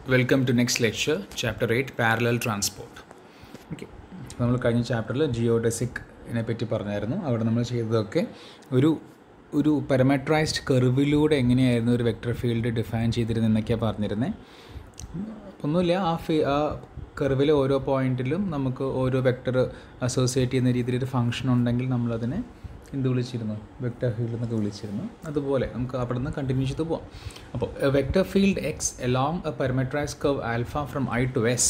Welcome to next lecture, chapter 8, parallel transport. Okay. നമ്മൾ കഴിഞ്ഞ ചാപ്റ്ററിൽ ജിയോഡെസിക്കിനെ പറ്റി പറഞ്ഞായിരുന്നു. അവിടെ നമ്മൾ ചെയ്തതൊക്കെ ഒരു പാരാമീറ്ററൈസ്ഡ് കർവിലൂടെ എങ്ങനെയായിരുന്നു ഒരു വെക്റ്റർ ഫീൽഡ് ഡിഫൈൻ ചെയ്തിരുന്നതെന്നൊക്കെയാണ് പറഞ്ഞിരുന്നത്. ഒന്നുമില്ല, ആ കർവിലെ ഓരോ പോയിന്റിലും നമുക്ക് ഓരോ വെക്റ്റർ അസോസിയേറ്റ് ചെയ്യുന്ന രീതിയിലൊരു ഫംഗ്ഷൻ ഉണ്ടെങ്കിൽ നമ്മളതിനെ എന്ത് വിളിച്ചിരുന്നു? വെക്റ്റർ ഫീൽഡ് എന്നൊക്കെ വിളിച്ചിരുന്നു. അതുപോലെ നമുക്ക് അവിടെ നിന്ന് കണ്ടിന്യൂ ചെയ്ത് പോകാം. അപ്പോൾ vector field X along a parameterized curve alpha from I to S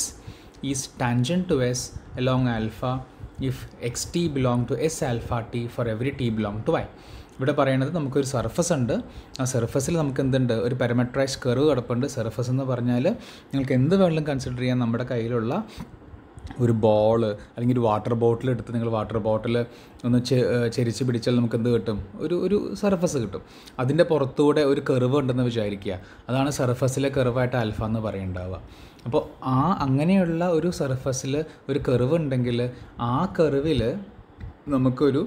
is tangent to S along alpha if xt belong to S alpha t for every t belong to Y. ഇവിടെ പറയുന്നത് നമുക്കൊരു surface ഉണ്ട്. ആ സർഫസിൽ നമുക്ക് എന്തുണ്ട്? ഒരു parameterised curve കിടപ്പുണ്ട്. സർഫസ് എന്ന് പറഞ്ഞാൽ നിങ്ങൾക്ക് എന്ത് വേണമെങ്കിലും കൺസിഡർ ചെയ്യാൻ. നമ്മുടെ കയ്യിലുള്ള ഒരു ബോൾ അല്ലെങ്കിൽ ഒരു വാട്ടർ ബോട്ടിൽ എടുത്ത് നിങ്ങൾ വാട്ടർ ബോട്ടിൽ ഒന്ന് ചെരിച്ച് പിടിച്ചാൽ നമുക്ക് എന്ത് കിട്ടും? ഒരു സർഫസ് കിട്ടും. അതിൻ്റെ പുറത്തൂടെ ഒരു കർവ് ഉണ്ടെന്ന് വിചാരിക്കുക. അതാണ് സർഫസിലെ കർവായിട്ട് ആൽഫ എന്ന് പറയുന്നുണ്ടാവുക. അപ്പോൾ അങ്ങനെയുള്ള ഒരു സർഫസിൽ ഒരു കർവ് ഉണ്ടെങ്കിൽ ആ കർവിൽ നമുക്കൊരു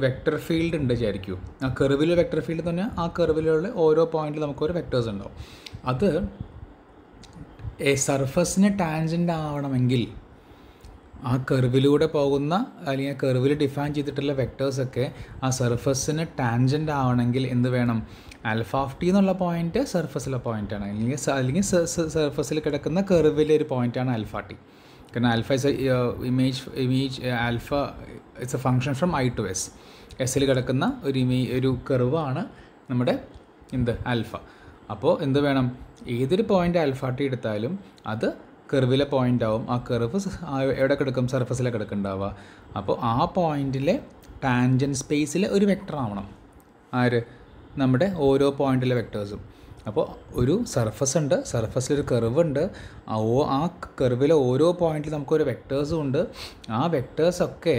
വെക്റ്റർ ഫീൽഡ് ഉണ്ട് വിചാരിക്കൂ. ആ കർവിൽ വെക്റ്റർ ഫീൽഡ് എന്ന് പറഞ്ഞാൽ ആ കർവിലുള്ള ഓരോ പോയിന്റിൽ നമുക്കൊരു വെക്റ്റേഴ്സ് ഉണ്ടാവും. അത് സർഫസിന് ടാൻജൻ്റ് ആവണമെങ്കിൽ ആ കർവിലൂടെ പോകുന്ന അല്ലെങ്കിൽ കർവിൽ ഡിഫൈൻ ചെയ്തിട്ടുള്ള വെക്റ്റേഴ്സൊക്കെ ആ സർഫസിന് ടാൻജൻ്റ് ആവണമെങ്കിൽ എന്ത് വേണം? ആൽഫ ഓഫ് ടി എന്നുള്ള പോയിൻറ്റ് സർഫസിലെ പോയിൻ്റാണ്, അല്ലെങ്കിൽ സർഫസിൽ കിടക്കുന്ന കർവിലെ ഒരു പോയിൻ്റാണ് ആൽഫ ടി. കാരണം alpha is image alpha it's a function from I to S. എസ്സിൽ കിടക്കുന്ന ഒരു കർവാണ് നമ്മുടെ ആൽഫ. അപ്പോൾ എന്ത് വേണം? ഏതൊരു പോയിൻ്റ് ആൽഫ ടി എടുത്താലും അത് കർവിലെ പോയിൻ്റ് ആവും. ആ കർവ് എവിടെ കിടക്കും? സർഫസിലെ കിടക്കുന്നുണ്ടാവുക. അപ്പോൾ ആ പോയിൻറ്റിലെ ടാൻജൻ സ്പേസിലെ ഒരു വെക്റ്റർ ആവണം. ആര്? നമ്മുടെ ഓരോ പോയിൻറ്റിലെ വെക്റ്റേഴ്സും. അപ്പോൾ ഒരു സർഫസ് ഉണ്ട്, സർഫസിലൊരു കർവ് ഉണ്ട്. ആ കർവിലെ ഓരോ പോയിൻറ്റിൽ നമുക്കൊരു വെക്റ്റേഴ്സും ഉണ്ട്. ആ വെക്റ്റേഴ്സൊക്കെ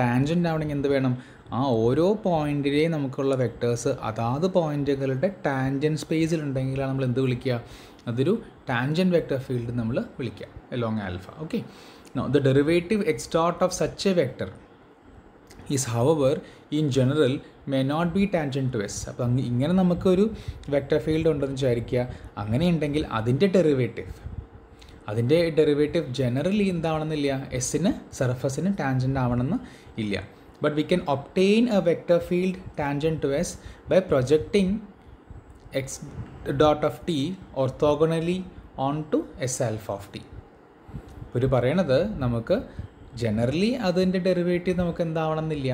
ടാൻജൻ്റ് ആവണമെങ്കിൽ എന്ത് വേണം? ആ ഓരോ പോയിൻറ്റിലെയും നമുക്കുള്ള വെക്റ്റേഴ്സ് അതാത് പോയിൻറ്റുകളുടെ ടാൻജൻ സ്പേസിലുണ്ടെങ്കിലാണ് നമ്മൾ എന്ത് വിളിക്കുക? അതൊരു ടാൻജൻറ്റ് വെക്റ്റർ ഫീൽഡ് നമ്മൾ വിളിക്കുക along alpha. Okay. Now the derivative X dot of such a vector is however in general may not be tangent to S. അപ്പോൾ ഇങ്ങനെ നമുക്കൊരു വെക്റ്റർ ഫീൽഡ് ഉണ്ടെന്ന് വിചാരിക്കുക. അങ്ങനെയുണ്ടെങ്കിൽ അതിൻ്റെ ഡെറിവേറ്റീവ് ജനറലി എന്താവണമെന്നില്ല, എസ്സിന് സർഫസിന് ടാൻജൻ്റ് ആവണമെന്ന് ഇല്ല. But we can obtain a vector field tangent to S by projecting x dot of t orthogonally onto S alpha of t. ഒരു പറയണത് നമുക്ക് ജനറലി അതിൻ്റെ ഡെറിവേറ്റീവ് നമുക്ക് എന്താവണമെന്നില്ല,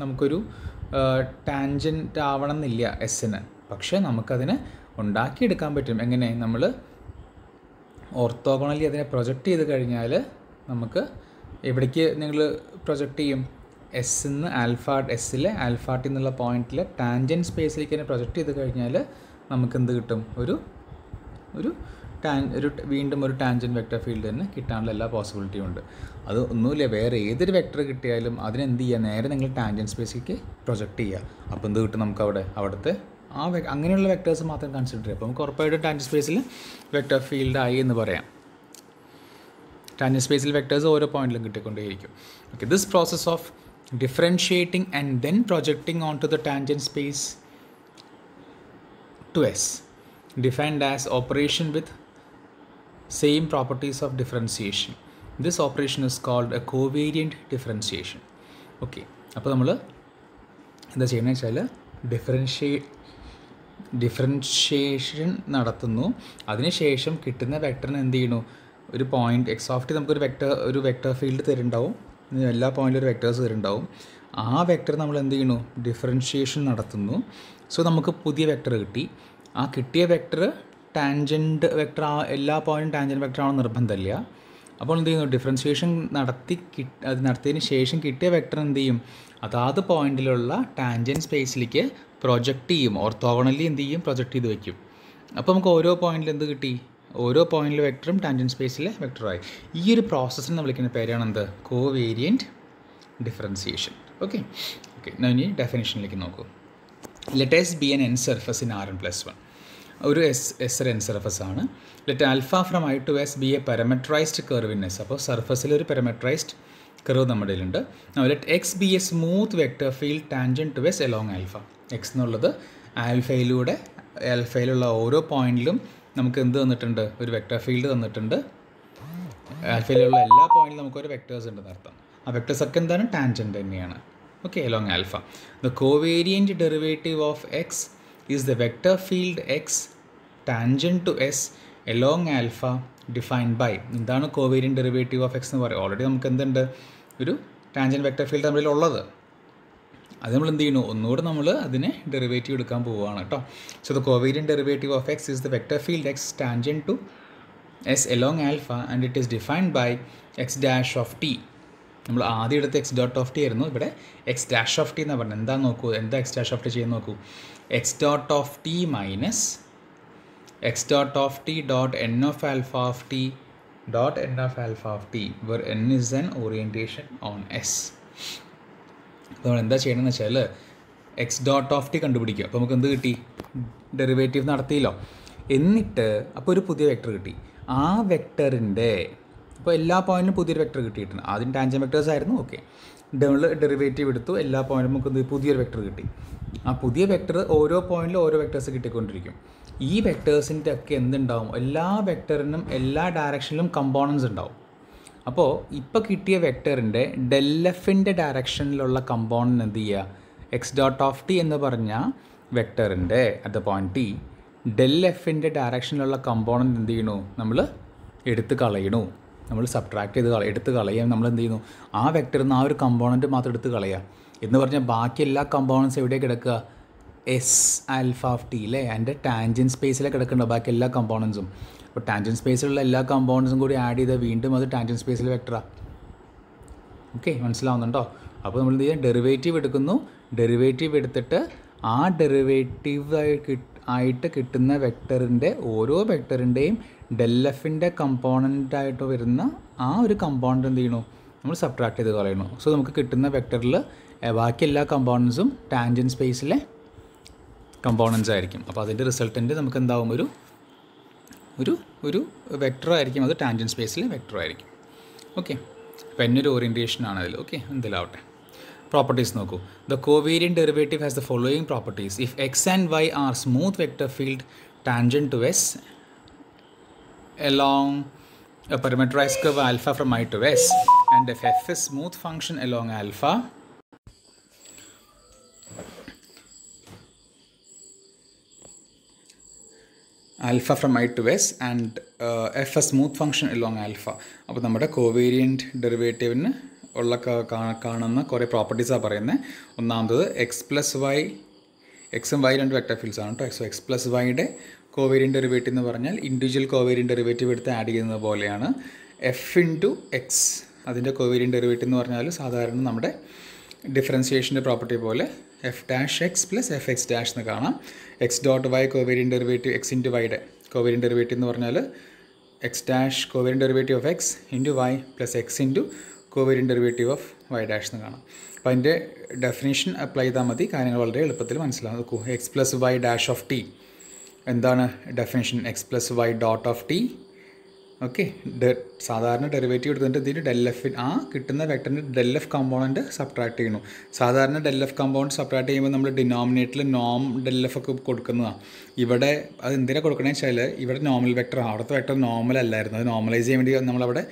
നമുക്കൊരു ടാൻജൻറ്റ് ആവണമെന്നില്ല എസ്സിന്. പക്ഷേ നമുക്കതിനെ ഉണ്ടാക്കിയെടുക്കാൻ പറ്റും. എങ്ങനെ? നമ്മൾ ഓർത്തോഗണലി അതിനെ പ്രൊജക്റ്റ് ചെയ്ത് കഴിഞ്ഞാൽ നമുക്ക് എവിടേക്ക് നിങ്ങൾ പ്രൊജക്റ്റ് ചെയ്യും? എസ്സിന്ന് എസ്സിലെ ആൽഫ ടി എന്നുള്ള പോയിൻറ്റിൽ ടാൻജൻ സ്പേസിലേക്ക് തന്നെ പ്രൊജക്റ്റ് ചെയ്ത് കഴിഞ്ഞാൽ നമുക്ക് എന്ത് കിട്ടും? വീണ്ടും ഒരു ടാൻജൻ വെക്റ്റർ ഫീൽഡ് തന്നെ കിട്ടാനുള്ള എല്ലാ പോസിബിലിറ്റിയും ഉണ്ട്. അത് ഒന്നുമില്ല, വേറെ ഏതൊരു വെക്റ്റർ കിട്ടിയാലും അതിനെന്ത് ചെയ്യുക? നേരെ നിങ്ങൾ ടാൻജൻ സ്പേസിലേക്ക് പ്രൊജക്റ്റ് ചെയ്യുക. അപ്പോൾ എന്ത് കിട്ടും? നമുക്ക് അവിടുത്തെ അങ്ങനെയുള്ള വെക്റ്റേഴ്സ് മാത്രം കൺസിഡർ ചെയ്യുക. അപ്പോൾ നമുക്ക് ഉറപ്പായിട്ടും ടാൻജൻ സ്പേസിൽ വെക്റ്റർ ഫീൽഡ് ആയി എന്ന് പറയാം. ടാൻജൻ സ്പേസിൽ വെക്റ്റേഴ്സ് ഓരോ പോയിന്റിലും കിട്ടിക്കൊണ്ടേയിരിക്കും. Okay. This process of differentiating and then projecting onto the tangent space to S, defined as operation with same properties of differentiation. This operation is called a covariant differentiation. Okay. അപ്പോൾ നമ്മൾ എന്താ ചെയ്യുന്നത് വെച്ചാൽ differentiation നടത്തുന്നു. അതിനുശേഷം കിട്ടുന്ന വെക്ടറിന് എന്ത് ചെയ്യണു? ഒരു പോയിൻറ്റ് എക്സ് ഓഫ് ടി നമുക്കൊരു വെക്റ്റർ ഫീൽഡ് തരുന്നുണ്ടാവും. എല്ലാ പോയിൻറ്റിലും ഒരു വെക്റ്റേഴ്സ് തരുന്നുണ്ടാവും. ആ വെക്റ്റർ നമ്മൾ എന്ത് ചെയ്യുന്നു? ഡിഫറൻഷിയേഷൻ നടത്തുന്നു. സോ നമുക്ക് പുതിയ വെക്റ്റർ കിട്ടി. ആ കിട്ടിയ വെക്റ്റർ ടാൻജൻറ്റ് വെക്റ്റർ എല്ലാ പോയിൻറ്റും ടാൻജൻറ്റ് വെക്റ്റർ ആണെന്ന് നിർബന്ധമില്ല. അപ്പോൾ എന്ത് ചെയ്യുന്നു? ഡിഫറൻഷിയേഷൻ നടത്തിയതിന് ശേഷം കിട്ടിയ വെക്റ്റർ എന്ത് ചെയ്യും? അതാത് പോയിൻറ്റിലുള്ള ടാൻജൻറ്റ് സ്പേസിലേക്ക് പ്രൊജക്റ്റ് ചെയ്യും. ഓർത്തോഗണലി എന്ത് ചെയ്യും? പ്രൊജക്റ്റ് ചെയ്ത് വയ്ക്കും. അപ്പോൾ നമുക്ക് ഓരോ പോയിൻറ്റിൽ എന്ത് കിട്ടി? ഓരോ പോയിൻറ്റിലെ വെക്ടറും ടാൻജൻറ്റ് സ്പേസിലെ വെക്ടറായി. ഈ ഒരു പ്രോസസ്സിന് നമ്മൾ വിളിക്കുന്ന പേരാണ് എന്ത്? Covariant differentiation. ഓക്കെ. ഇനി ഡെഫിനിഷനിലേക്ക് നോക്കൂ. Let S be an n surface in Rn+1. ഒരു എസ് ഒരു എൻ സർഫസ് ആണ്. Let alpha from I to S be a parameterised curve in S. അപ്പോൾ സർഫസിലൊരു പാരാമീറ്ററൈസ്ഡ് കർവ് നമ്മുടെ കയ്യിലുണ്ട്. Let X be a smooth vector field tangent to S along alpha. X എന്നുള്ളത് ആൽഫയിലുള്ള ഓരോ പോയിൻറ്റിലും നമുക്ക് എന്ത് തന്നിട്ടുണ്ട്? ഒരു വെക്റ്റർ ഫീൽഡ് തന്നിട്ടുണ്ട്. ആൽഫയിലുള്ള എല്ലാ പോയിന്റിലും നമുക്കൊരു വെക്ടേഴ്സ് ഉണ്ടെന്ന് അർത്ഥം. ആ വെക്ടേഴ്സ് ഒക്കെ എന്താണ്? ടാൻജൻറ്റ് തന്നെയാണ്. Okay, along alpha. The covariant derivative of X is the vector field X tangent to S along alpha defined by. എന്താണ് കോവേരിയൻറ്റ് ഡെറിവേറ്റീവ് ഓഫ് എക്സ് എന്ന് പറയും? ഓൾറെഡി നമുക്ക് എന്തുണ്ട്? ഒരു ടാൻജൻറ്റ് വെക്റ്റർ ഫീൽഡ് നമ്മളിലുള്ളത്. അത് നമ്മൾ എന്ത് ചെയ്യുന്നു? ഒന്നുകൂടെ നമ്മൾ അതിനെ ഡെറിവേറ്റീവ് എടുക്കാൻ പോവുകയാണ് കേട്ടോ. So the covariant derivative of X is the vector field X tangent to S along alpha and it is defined by x dash of t. നമ്മൾ ആദ്യം എടുത്ത് എക്സ് ഡോട്ട് ഓഫ് ടി ആയിരുന്നു. ഇവിടെ എക്സ് ഡാഷ് ഓഫ് ടി എന്നാണ് പറഞ്ഞത്. എന്താ നോക്കൂ, എന്താ എക്സ് ഡാഷ് ഓഫ് ടി ചെയ്യുന്ന നോക്കൂ. X dot of T minus X dot of T dot N of alpha of T dot N of alpha of T where N is an orientation on S. അപ്പോൾ നമ്മൾ എന്താ ചെയ്യണമെന്ന് വെച്ചാൽ X dot of T കണ്ടുപിടിക്കുക. അപ്പോൾ നമുക്ക് എന്ത് കിട്ടി? ഡെറിവേറ്റീവ് നടത്തിയല്ലോ. എന്നിട്ട് അപ്പോൾ ഒരു പുതിയ വെക്ടർ കിട്ടി. ആ വെക്ടറിൻ്റെ ഇപ്പോൾ എല്ലാ പോയിന്റിലും പുതിയൊരു വെക്ടർ കിട്ടിയിട്ടുണ്ട്. ആദ്യം ടാൻജൻ വെക്ടേഴ്സ് ആയിരുന്നു. ഓക്കെ, നമ്മൾ ഡെറിവേറ്റീവ് എടുത്തു. എല്ലാ പോയിന്റിലും നമുക്ക് പുതിയൊരു വെക്ടർ കിട്ടി. ആ പുതിയ വെക്ടർ ഓരോ പോയിന്റിലും ഓരോ വെക്ടേഴ്സ് കിട്ടിക്കൊണ്ടിരിക്കും. ഈ വെക്ടേഴ്സിൻ്റെ ഒക്കെ എന്തുണ്ടാവും? എല്ലാ വെക്ടറിനും എല്ലാ ഡയറക്ഷനിലും കമ്പോണൻസ് ഉണ്ടാവും. അപ്പോൾ ഇപ്പോൾ കിട്ടിയ വെക്ടറിൻ്റെ ഡെൽ എഫിൻ്റെ ഡയറക്ഷനിലുള്ള കമ്പോണൻറ്റ് എന്ത് ചെയ്യുക? എക്സ് ഡോട്ട് ഓഫ് ടി എന്ന് പറഞ്ഞ വെക്ടറിൻ്റെ at the point T del എഫിൻ്റെ ഡയറക്ഷനിലുള്ള കമ്പോണൻറ്റ് എന്ത് ചെയ്യണു? നമ്മൾ എടുത്ത് കളയണു. നമ്മൾ സബ്ട്രാക്ട് ചെയ്ത് എടുത്ത് കളയാൻ നമ്മൾ എന്ത് ചെയ്യുന്നു? ആ വെക്ടറിൽ നിന്ന് ആ ഒരു കമ്പോണൻറ്റ് മാത്രം എടുത്ത് കളയുക എന്ന് പറഞ്ഞാൽ ബാക്കി എല്ലാ കമ്പോണൻസ് എവിടെ കിടക്കുക? എസ് ആൽഫ ഓഫ് ടി അല്ലേ, അതിൻ്റെ ടാൻജൻ സ്പേസിലെ കിടക്കുന്നുണ്ടോ ബാക്കി എല്ലാ കമ്പോണൻസും. അപ്പോൾ ടാൻജൻ സ്പേസിലുള്ള എല്ലാ കമ്പോണൻസും കൂടി ആഡ് ചെയ്താൽ വീണ്ടും അത് ടാൻജൻ സ്പേസിലെ വെക്ടറാണ്. ഓക്കെ, മനസ്സിലാവുന്നുണ്ടോ? അപ്പോൾ നമ്മൾ എന്ത് ചെയ്യുക? ഡെറിവേറ്റീവ് എടുക്കുന്നു. ഡെറിവേറ്റീവ് എടുത്തിട്ട് ആ ഡെറിവേറ്റീവ് ആയിട്ട് കിട്ടുന്ന വെക്ടറിൻ്റെ ഓരോ വെക്ടറിൻ്റെയും ഡെൽ എഫിൻ്റെ കമ്പോണൻ്റായിട്ട് വരുന്ന ആ ഒരു കമ്പോണൻ്റ് എന്ത് ചെയ്യണു? നമ്മൾ സബ്ട്രാക്ട് ചെയ്ത് കളയണു. സോ നമുക്ക് കിട്ടുന്ന വെക്ടറിൽ ബാക്കി എല്ലാ കമ്പോണൻസും ടാൻജൻ സ്പേസിലെ കമ്പോണൻസ് ആയിരിക്കും. അപ്പോൾ അതിൻ്റെ റിസൾട്ടൻ്റ് നമുക്ക് എന്താവും? ഒരു ഒരു ഒരു വെക്ടർ ആയിരിക്കും. അത് ടാൻജൻ സ്പേസിലെ വെക്ടർ ആയിരിക്കും. ഓക്കെ, അപ്പോൾ എന്നൊരു ഓറിയൻറ്റേഷനാണ് അതിൽ. ഓക്കെ, എന്തിലാവട്ടെ. Properties നോക്കൂ. The covariant derivative has the following properties. If x and y are smooth vector field tangent to s along a parameterized curve alpha from I to s, and if f is smooth function along alpha from I to s and f a smooth function along alpha. അപ്പോൾ നമ്മുടെ കോവേരിയൻറ്റ് ഡെറിവേറ്റീവിന് ഉള്ള കാണുന്ന കുറേ പ്രോപ്പർട്ടീസാണ് പറയുന്നത്. ഒന്നാമത് X plus Y, എക്സും Y രണ്ട് വെക്ടർ ഫീൽഡ്സ് ആണ് കേട്ടോ. എക്സ് പ്ലസ് വൈയുടെ കോവേരിയൻറ്റ് ഡെറിവേറ്റീവ് എന്ന് പറഞ്ഞാൽ ഇൻഡിവിജ്വൽ കോവേരിയൻറ്റ് ഡെറിവേറ്റീവ് എടുത്ത് ആഡ് ചെയ്യുന്നത് പോലെയാണ്. എഫ് ഇൻറ്റു എക്സ് അതിൻ്റെ കോവേരിയൻറ്റ് ഡെറിവേറ്റീവ് എന്ന് പറഞ്ഞാൽ സാധാരണ നമ്മുടെ ഡിഫറൻസിയേഷൻ്റെ പ്രോപ്പർട്ടി പോലെ F dash X plus F X dash എന്ന് കാണാം. X dot Y covariant derivative X into വൈയുടെ കോവേരിയൻറ്റ് ഡെറിവേറ്റീവ് എന്ന് പറഞ്ഞാൽ X dash covariant derivative of X into Y plus X into covariant derivative of Y dash എന്ന് കാണാം. അപ്പോൾ അതിൻ്റെ definition apply ചെയ്താൽ മതി, കാര്യങ്ങൾ വളരെ എളുപ്പത്തിൽ മനസ്സിലാകും. നോക്കൂ, X plus Y dash of T എന്താണ് definition? X plus Y dot of T. Okay, സാധാരണ ഡെറിവേറ്റീവ് എടുത്തിട്ട് ഇതിന് ഡെൽ എഫ് ആ കിട്ടുന്ന വെക്ടറിൻ്റെ ഡെൽ എഫ് കമ്പോണൻറ്റ് സബ്ട്രാക്ട് ചെയ്യുന്നു. സാധാരണ ഡെൽ എഫ് കമ്പോണൻറ്റ് സബ്ട്രാക്ട് ചെയ്യുമ്പോൾ നമ്മൾ ഡിനോമിനേറ്ററിൽ നോം ഡെൽ എഫ് ഒക്കെ കൊടുക്കുന്നതാണ്. ഇവിടെ അത് എന്തിനാണ് കൊടുക്കണമെന്ന് വെച്ചാൽ ഇവിടെ നോർമൽ വെക്ടർ, അവിടുത്തെ വെക്ടർ നോർമൽ അല്ലായിരുന്നു. അത് നോർമലൈസ് ചെയ്യാൻ വേണ്ടി നമ്മളവിടെ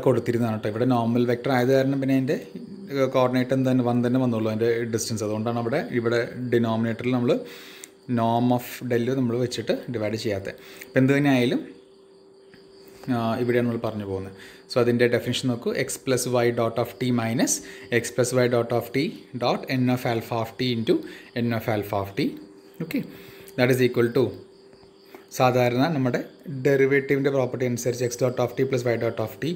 കൊടുത്തിരുന്നതാണ് കേട്ടോ. ഇവിടെ നോർമൽ വെക്ടർ ആയത് കാരണം പിന്നെ അതിൻ്റെ കോർഡിനേറ്റ് എന്താണ് തന്നെ വന്നുള്ളൂ, അതിൻ്റെ ഡിസ്റ്റൻസ്. അതുകൊണ്ടാണ് ഇവിടെ ഡിനോമിനേറ്ററിൽ നമ്മൾ നോം ഓഫ് ഡെല്ല് നമ്മൾ വെച്ചിട്ട് ഡിവൈഡ് ചെയ്യാത്തത്. അപ്പോൾ എന്ത് തന്നെ ആയാലും ഇവിടെയാണ് നമ്മൾ പറഞ്ഞു പോകുന്നത്. സോ അതിൻ്റെ ഡെഫിനിഷൻ നോക്കൂ. X plus Y dot of T minus X plus Y dot of T dot N of alpha of T into N of alpha of T. Okay, that is equal to സാധാരണ നമ്മുടെ ഡെറിവേറ്റീവിൻ്റെ property അനുസരിച്ച് X dot of T plus Y dot of T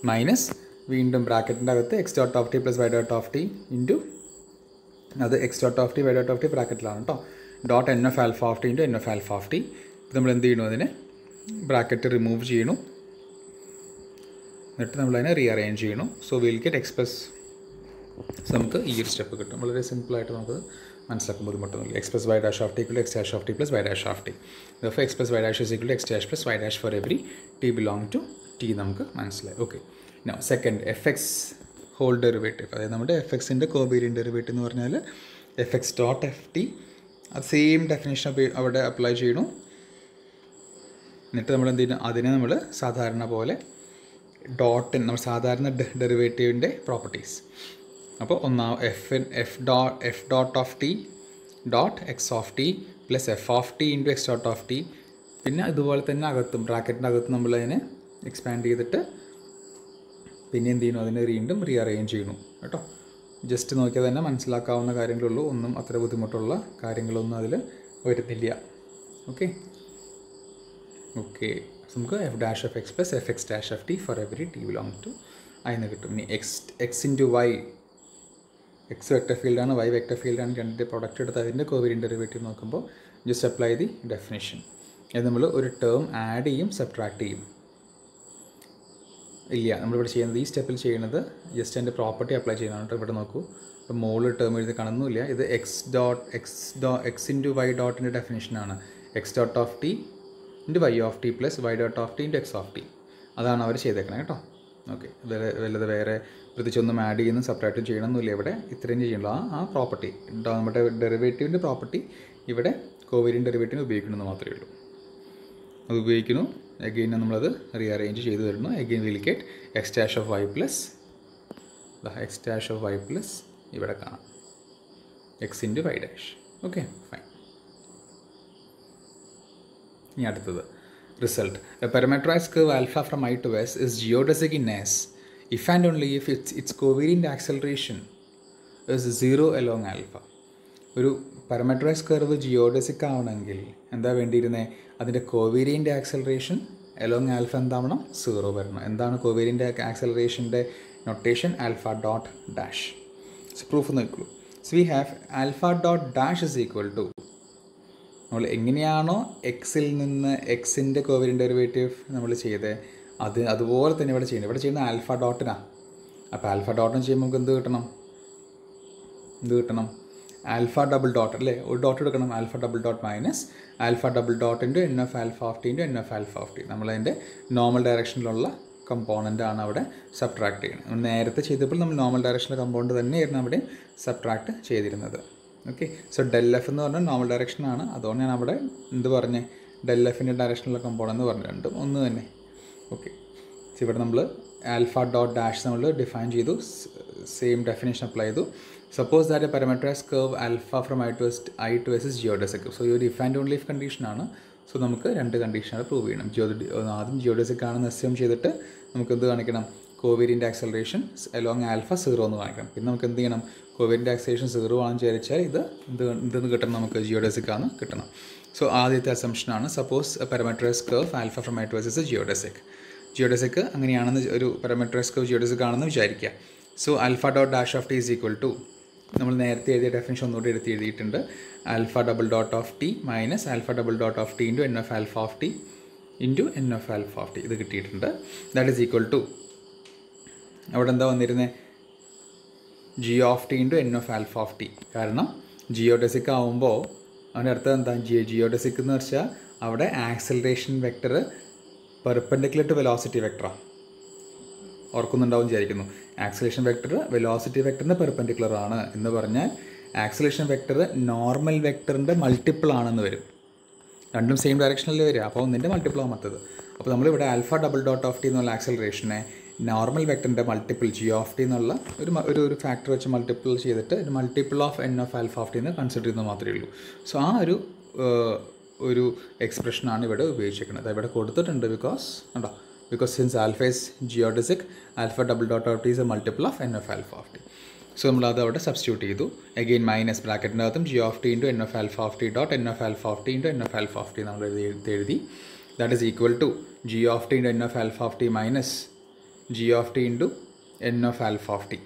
minus വീണ്ടും ബ്രാക്കറ്റിൻ്റെ അകത്ത് X dot of T plus Y dot of T into അത് X dot of T Y dot of T ബ്രാക്കറ്റിലാണ് കേട്ടോ. Dot N of alpha of T into N of alpha of t. നമ്മൾ എന്ത് ചെയ്യണു? അതിനെ bracket remove ചെയ്യണു, എന്നിട്ട് നമ്മളതിനെ rearrange ചെയ്യണു. So will get X plus. So നമുക്ക് ഈ ഒരു സ്റ്റെപ്പ് കിട്ടും. വളരെ സിമ്പിളായിട്ട് നമുക്ക് മനസ്സിലാക്കാൻ ബുദ്ധിമുട്ടൊന്നുമില്ല. X plus Y dash of T equal X dash of T plus Y dash of T. Thus X plus Y dash is equal to X dash plus Y dash for every T belong to T നമുക്ക് മനസ്സിലായി. Okay, now second F X whole derivative. അതായത് നമ്മുടെ F എക്സിൻ്റെ covariant derivative എന്ന് പറഞ്ഞാൽ F X dot F T. അത് same definition അവിടെ apply ചെയ്യണു. എന്നിട്ട് നമ്മൾ എന്ത് ചെയ്യുന്നു, അതിനെ നമ്മൾ സാധാരണ പോലെ ഡോട്ട് നമ്മൾ സാധാരണ ഡെറിവേറ്റീവിൻ്റെ പ്രോപ്പർട്ടീസ്. അപ്പോൾ F dot of T dot X of T plus F of T into X dot of T. പിന്നെ അതുപോലെ തന്നെ അകത്തും ബ്രാക്കറ്റിൻ്റെ അകത്തും നമ്മളതിനെ എക്സ്പാൻഡ് ചെയ്തിട്ട് പിന്നെ എന്ത് ചെയ്യുന്നു, അതിനെ വീണ്ടും റീഅറേഞ്ച് ചെയ്യുന്നു കേട്ടോ. ജസ്റ്റ് നോക്കിയാൽ തന്നെ മനസ്സിലാക്കാവുന്ന കാര്യങ്ങളുള്ളൂ, ഒന്നും അത്ര ബുദ്ധിമുട്ടുള്ള കാര്യങ്ങളൊന്നും അതിൽ വരുന്നില്ല. ഓക്കെ ഓക്കെ നമുക്ക് F dash of X plus F X dash of T for every T belong to അതിന് കിട്ടും. ഇനി X into Y, X vector ഫീൽഡാണ്, വൈ വെക്ടർ ഫീൽഡാണ്, രണ്ടിൻ്റെ പ്രൊഡക്റ്റ് എടുത്ത് അതിൻ്റെ കോവേരിയൻ്റ് ഡെറിവേറ്റീവ് നോക്കുമ്പോൾ ജസ്റ്റ് അപ്ലൈ ദി ഡെഫിനിഷൻ. അത് നമ്മൾ ഒരു ടേം ആഡ് ചെയ്യും, സബ്ട്രാക്ട് ചെയ്യും. ഇല്ല, നമ്മളിവിടെ ചെയ്യുന്നത് ഈ സ്റ്റെപ്പിൽ ചെയ്യുന്നത് ജസ്റ്റ് അതിൻ്റെ പ്രോപ്പർട്ടി അപ്ലൈ ചെയ്യുന്നതാണ് കേട്ടോ. ഇവിടെ നോക്കൂ, ഇപ്പോൾ മുകളിൽ ടേം എഴുതി കാണുന്നില്ല. ഇത് എക്സ് ഇൻറ്റു വൈ ഡോട്ടിൻ്റെ ഡെഫിനിഷനാണ്. X dot of T into Y of T plus Y dot of T into X of T. അതാണ് അവർ ചെയ്തേക്കണേ കേട്ടോ. ഓക്കെ, വേറെ പ്രത്യേകിച്ചൊന്നും ആഡ് ചെയ്യുന്നു സെപ്പറേറ്റ് ചെയ്യണമെന്നില്ല. ഇവിടെ ഇത്രയും ചെയ്യുള്ളൂ. ആ പ്രോപ്പർട്ടി നമ്മുടെ ഡെറിവേറ്റീവിൻ്റെ പ്രോപ്പർട്ടി ഇവിടെ കോവേരിയൻ്റ് ഡെറിവേറ്റീവ് ഉപയോഗിക്കണമെന്ന് മാത്രമേ ഉള്ളൂ. അത് ഉപയോഗിക്കുന്നു. അഗെയിൻ നമ്മളത് റീഅറേഞ്ച് ചെയ്ത് വരുന്നു. Again will get X dash of Y plus X dash of Y plus ഇവിടെ കാണാം X into Y dash. Okay fine. ഇനി അടുത്തത് result. A parameterised curve alpha from I to S is geodesic in S if and only if its covariant acceleration is 0 along alpha. ഒരു parameterised curve geodesic ആവണമെങ്കിൽ എന്താ വേണ്ടിയിരുന്നത്, അതിൻ്റെ covariant acceleration along alpha എന്താവണം, 0 വരണം. എന്താണ് കോവേരിയൻ്റ് ആക്സലറേഷൻ്റെ notation? Alpha dot dash. Proof നോക്കൂ. So we have alpha dot dash is equal to, നമ്മൾ എങ്ങനെയാണോ എക്സിൽ നിന്ന് എക്സിൻ്റെ കോവേരിയൻ്റ് ഡെറിവേറ്റീവ് നമ്മൾ ചെയ്തത് അതുപോലെ തന്നെ ഇവിടെ ചെയ്യുന്നത്. ഇവിടെ ചെയ്യുന്ന ആൽഫ ഡോട്ടിനാണ്. അപ്പോൾ ആൽഫ ഡോട്ടിന് ചെയ്യുമ്പോൾ നമുക്ക് എന്ത് കിട്ടണം? ആൽഫ ഡബിൾ ഡോട്ട് അല്ലേ, ഒരു ഡോട്ട് എടുക്കണം. Alpha double dot minus alpha double dot into N of alpha of T into N of alpha of T. നമ്മളതിൻ്റെ നോർമൽ ഡയറക്ഷനിലുള്ള കമ്പോണൻ്റാണ് അവിടെ സബ്ട്രാക്ട് ചെയ്യുന്നത്. നമ്മൾ നേരത്തെ ചെയ്തപ്പോൾ നമ്മൾ നോർമൽ ഡയറക്ഷനിലെ കമ്പോണ്ട് തന്നെയായിരുന്നു അവിടെ സബ്ട്രാക്ട് ചെയ്തിരുന്നത്. ഓക്കെ, സോ ഡെൽ എഫ് എന്ന് പറഞ്ഞാൽ നോർമൽ ഡയറക്ഷനാണ്. അതുകൊണ്ട് ഞാൻ അവിടെ എന്ത് പറഞ്ഞേ, ഡെൽ എഫിൻ്റെ ഡയറക്ഷനിലുള്ള കമ്പോണെന്ന് പറഞ്ഞു, രണ്ടും ഒന്ന് തന്നെ. ഓക്കെ, ഇവിടെ നമ്മൾ ആൽഫ ഡോട്ട് ഡാഷ് നമ്മൾ ഡിഫൈൻ ചെയ്തു, സെയിം ഡെഫിനേഷൻ അപ്ലൈ ചെയ്തു. Suppose that a parameterised curve alpha from I to S is geodesic. So ഈ ഒരു ഇഫ് ആൻഡ് ഓൺലി ഇഫ് കണ്ടീഷനാണ്. സോ നമുക്ക് രണ്ട് കണ്ടീഷനാണ് പ്രൂവ് ചെയ്യണം. ആദ്യം ജിയോഡെസിക് ആണെന്ന് അസ്യൂം ചെയ്തിട്ട് നമുക്ക് എന്ത് കാണിക്കണം, കോവേരിയൻ്റ് ആക്സലറേഷൻ അലോങ് ആൽഫ 0 എന്ന് കാണിക്കണം. പിന്നെ നമുക്ക് എന്ത് ചെയ്യണം, കോവേരിയൻ്റ് ആക്സലറേഷൻ 0 ആണെന്ന് വിചാരിച്ചാൽ എന്തെന്ന് കിട്ടണം, നമുക്ക് ജിയോഡെസിക് ആണ് കിട്ടണം. സോ ആദ്യത്തെ അസംഷനാണ്, suppose parameterised curve alpha from I to S is geodesic. Geodesic അങ്ങനെയാണെന്ന്, ഒരു പാരാമീറ്ററൈസ്ഡ് കർവ് ജിയോഡെസിക് ആണെന്ന് വിചാരിക്കുക. So alpha dot dash of T is equal to, നമ്മൾ നേരത്തെ എഴുതിയ ഡെഫിനിഷൻ ഒന്നുകൂടി എഴുതിയിട്ടുണ്ട്. Alpha double dot of T minus alpha double dot of T into N of alpha of T into N of alpha of T. ഇത് കിട്ടിയിട്ടുണ്ട്. That is equal to, അവിടെ എന്താ വന്നിരുന്നത്, G of T into N of alpha of T. കാരണം geodesic ആവുമ്പോൾ അതിൻ്റെ അർത്ഥം എന്താ, ജിയോഡെസിക് എന്ന് വെച്ചാൽ അവിടെ acceleration vector perpendicular to velocity വെക്ടറാണ്. ഓർക്കുന്നുണ്ടാവും വിചാരിക്കുന്നു. ആക്സലേഷൻ വെക്ടർ വെലോസിറ്റി വെക്ടറിൻ്റെ പെർപെൻഡിക്കുലർ ആണ് എന്ന് പറഞ്ഞാൽ ആക്സലേഷൻ വെക്ടർ നോർമൽ വെക്ടറിൻ്റെ മൾട്ടിപ്പിൾ ആണെന്ന് വരും. രണ്ടും സെയിം ഡയറക്ഷനിൽ വരിക. അപ്പോൾ ഒന്നിൻ്റെ മൾട്ടിപ്പിൾ ആവും മറ്റത്. അപ്പോൾ നമ്മളിവിടെ alpha double dot of T എന്നുള്ള ആക്സലറേഷനെ നോർമൽ വെക്ടറിൻ്റെ മൾട്ടിപ്പിൾ ജി ഓഫ് ടി എന്നുള്ള ഒരു ഫാക്ടർ വെച്ച് മൾട്ടിപ്പിൾ ചെയ്തിട്ട് ഒരു multiple of N of alpha of T എന്ന് കൺസിഡർ ചെയ്യുന്നത് മാത്രമേ ഉള്ളൂ. സോ ആ ഒരു എക്സ്പ്രഷനാണ് ഇവിടെ ഉപയോഗിച്ചിരിക്കുന്നത്. ഇവിടെ കൊടുത്തിട്ടുണ്ട്. Because since alpha is geodesic, alpha double dot of t is a multiple of n of alpha of t. So നമ്മൾ അത് അവിടെ സബ്സ്റ്റിറ്റ്യൂട്ട് ചെയ്തു. അഗെയിൻ മൈനസ് ബ്രാക്കറ്റിനകത്തും g of T into N of alpha of T dot N of alpha of T into N of alpha of t നമ്മൾ എഴുതി. That is equal to g of T into N of alpha of T minus g of T into N of alpha of t.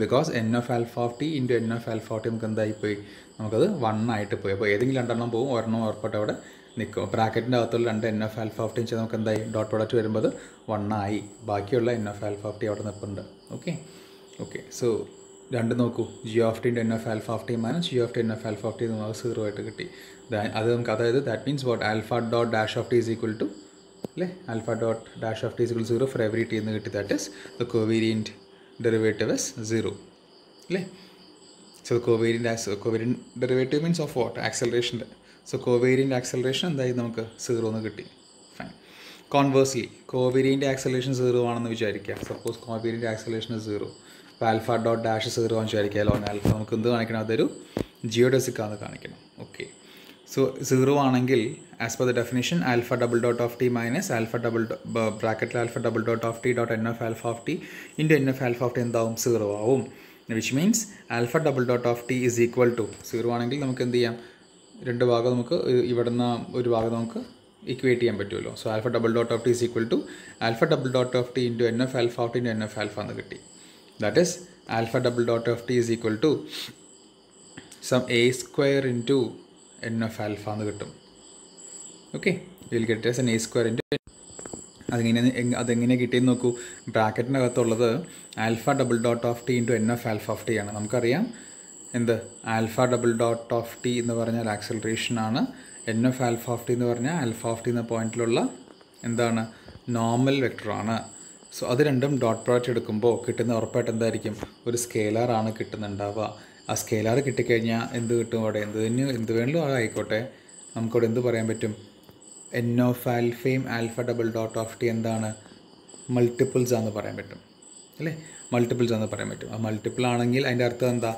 Because n of alpha of T into N of alpha of t നമുക്ക് എന്തായിപ്പോയി, നമുക്കത് 1 ആയിട്ട് പോയി. അപ്പോൾ ഏതെങ്കിലും രണ്ടെണ്ണം പോകും, ഒരെണ്ണം ഉറപ്പായിട്ട് അവിടെ നിൽക്കും. ബ്രാക്കറ്റിൻ്റെ അകത്തുള്ള രണ്ട് n of alpha of t വെച്ചാൽ നമുക്ക് എന്തായി, ഡോട്ട് പ്രൊഡക്റ്റ് വരുമ്പോൾ 1 ആയി. ബാക്കിയുള്ള n of alpha of t അവിടെ നിൽപ്പുണ്ട്. ഓക്കെ സോ രണ്ട് നോക്കൂ, g of t n of alpha of T minus g of t n of alpha of t നമുക്ക് 0 ആയിട്ട് കിട്ടി. അത് നമുക്ക്, അതായത് that means what, alpha dot dash of T is equal to അല്ലേ, alpha dot dash of T is equal 0 for every t എന്ന് കിട്ടി. That is the covariant derivative is 0 അല്ലേ. So covariant derivative means of what, ആക്സലറേഷൻ്റെ. So covariant acceleration എന്തായി നമുക്ക് 0 എന്ന് കിട്ടി. Fine. Conversely കോവേരിയൻ്റ് acceleration 0 ആണെന്ന് വിചാരിക്കുക. സപ്പോസ് കോവേരിയൻ്റ് ആക്സലറേഷൻ 0, അപ്പോൾ ആൽഫ ഡോട്ട് ഡാഷ് 0 ആണെന്ന് വിചാരിക്കുക. ലോൺ ആൽഫ നമുക്ക് എന്ത് കാണിക്കണം? അതൊരു ജിയോഡെസിക് ആണെന്ന് കാണിക്കണം. ഓക്കെ, സോ 0 ആണെങ്കിൽ as per the definition alpha double dot of T minus alpha double ബ്രാക്കറ്റിൽ alpha double dot of T dot N of alpha of T into N of alpha of t എന്താവും? 0 ആവും. Which means alpha double dot of T is equal to 0 ആണെങ്കിൽ നമുക്ക് എന്ത് ചെയ്യാം? രണ്ട് ഭാഗം നമുക്ക് ഇവിടുന്ന് ഒരു ഭാഗം നമുക്ക് ഇക്വേറ്റ് ചെയ്യാൻ പറ്റുമല്ലോ. So alpha double dot of T is equal to alpha double dot of T into N of alpha of T into N of alpha എന്ന് കിട്ടി. That is alpha double dot of T is equal to some a square into N of alpha എന്ന് കിട്ടും. Okay, will get as n a square into. അതെങ്ങനെ കിട്ടിയെന്ന് നോക്കൂ. ബ്രാക്കറ്റിനകത്തുള്ളത് alpha double dot of T into N of alpha of T ആണ്. നമുക്കറിയാം എന്ത്? Alpha double dot of T എന്ന് പറഞ്ഞാൽ ആക്സലറേഷൻ ആണ്. N of alpha of T എന്ന് പറഞ്ഞാൽ ആൽഫ ഓഫ് ടി എന്ന പോയിന്റിലുള്ള എന്താണ്? നോർമൽ വെക്ടറാണ്. സോ അത് രണ്ടും ഡോട്ട് പ്രോഡക്റ്റ് എടുക്കുമ്പോൾ കിട്ടുന്ന ഉറപ്പായിട്ട് എന്തായിരിക്കും? ഒരു സ്കേലാറാണ് കിട്ടുന്നുണ്ടാവുക. ആ സ്കേലാർ കിട്ടിക്കഴിഞ്ഞാൽ എന്ത് കിട്ടും? അവിടെ എന്ത് വേണമെങ്കിലും ആയിക്കോട്ടെ, നമുക്കവിടെ എന്ത് പറയാൻ പറ്റും? എൻ ഓഫ് ആൽഫയും alpha double dot of T എന്താണ്? മൾട്ടിപ്പിൾസ് ആണെന്ന് പറയാൻ പറ്റും അല്ലേ? മൾട്ടിപ്പിൾസ് ആണെന്ന് പറയാൻ പറ്റും. ആ മൾട്ടിപ്പിൾ ആണെങ്കിൽ അതിൻ്റെ അർത്ഥം എന്താ?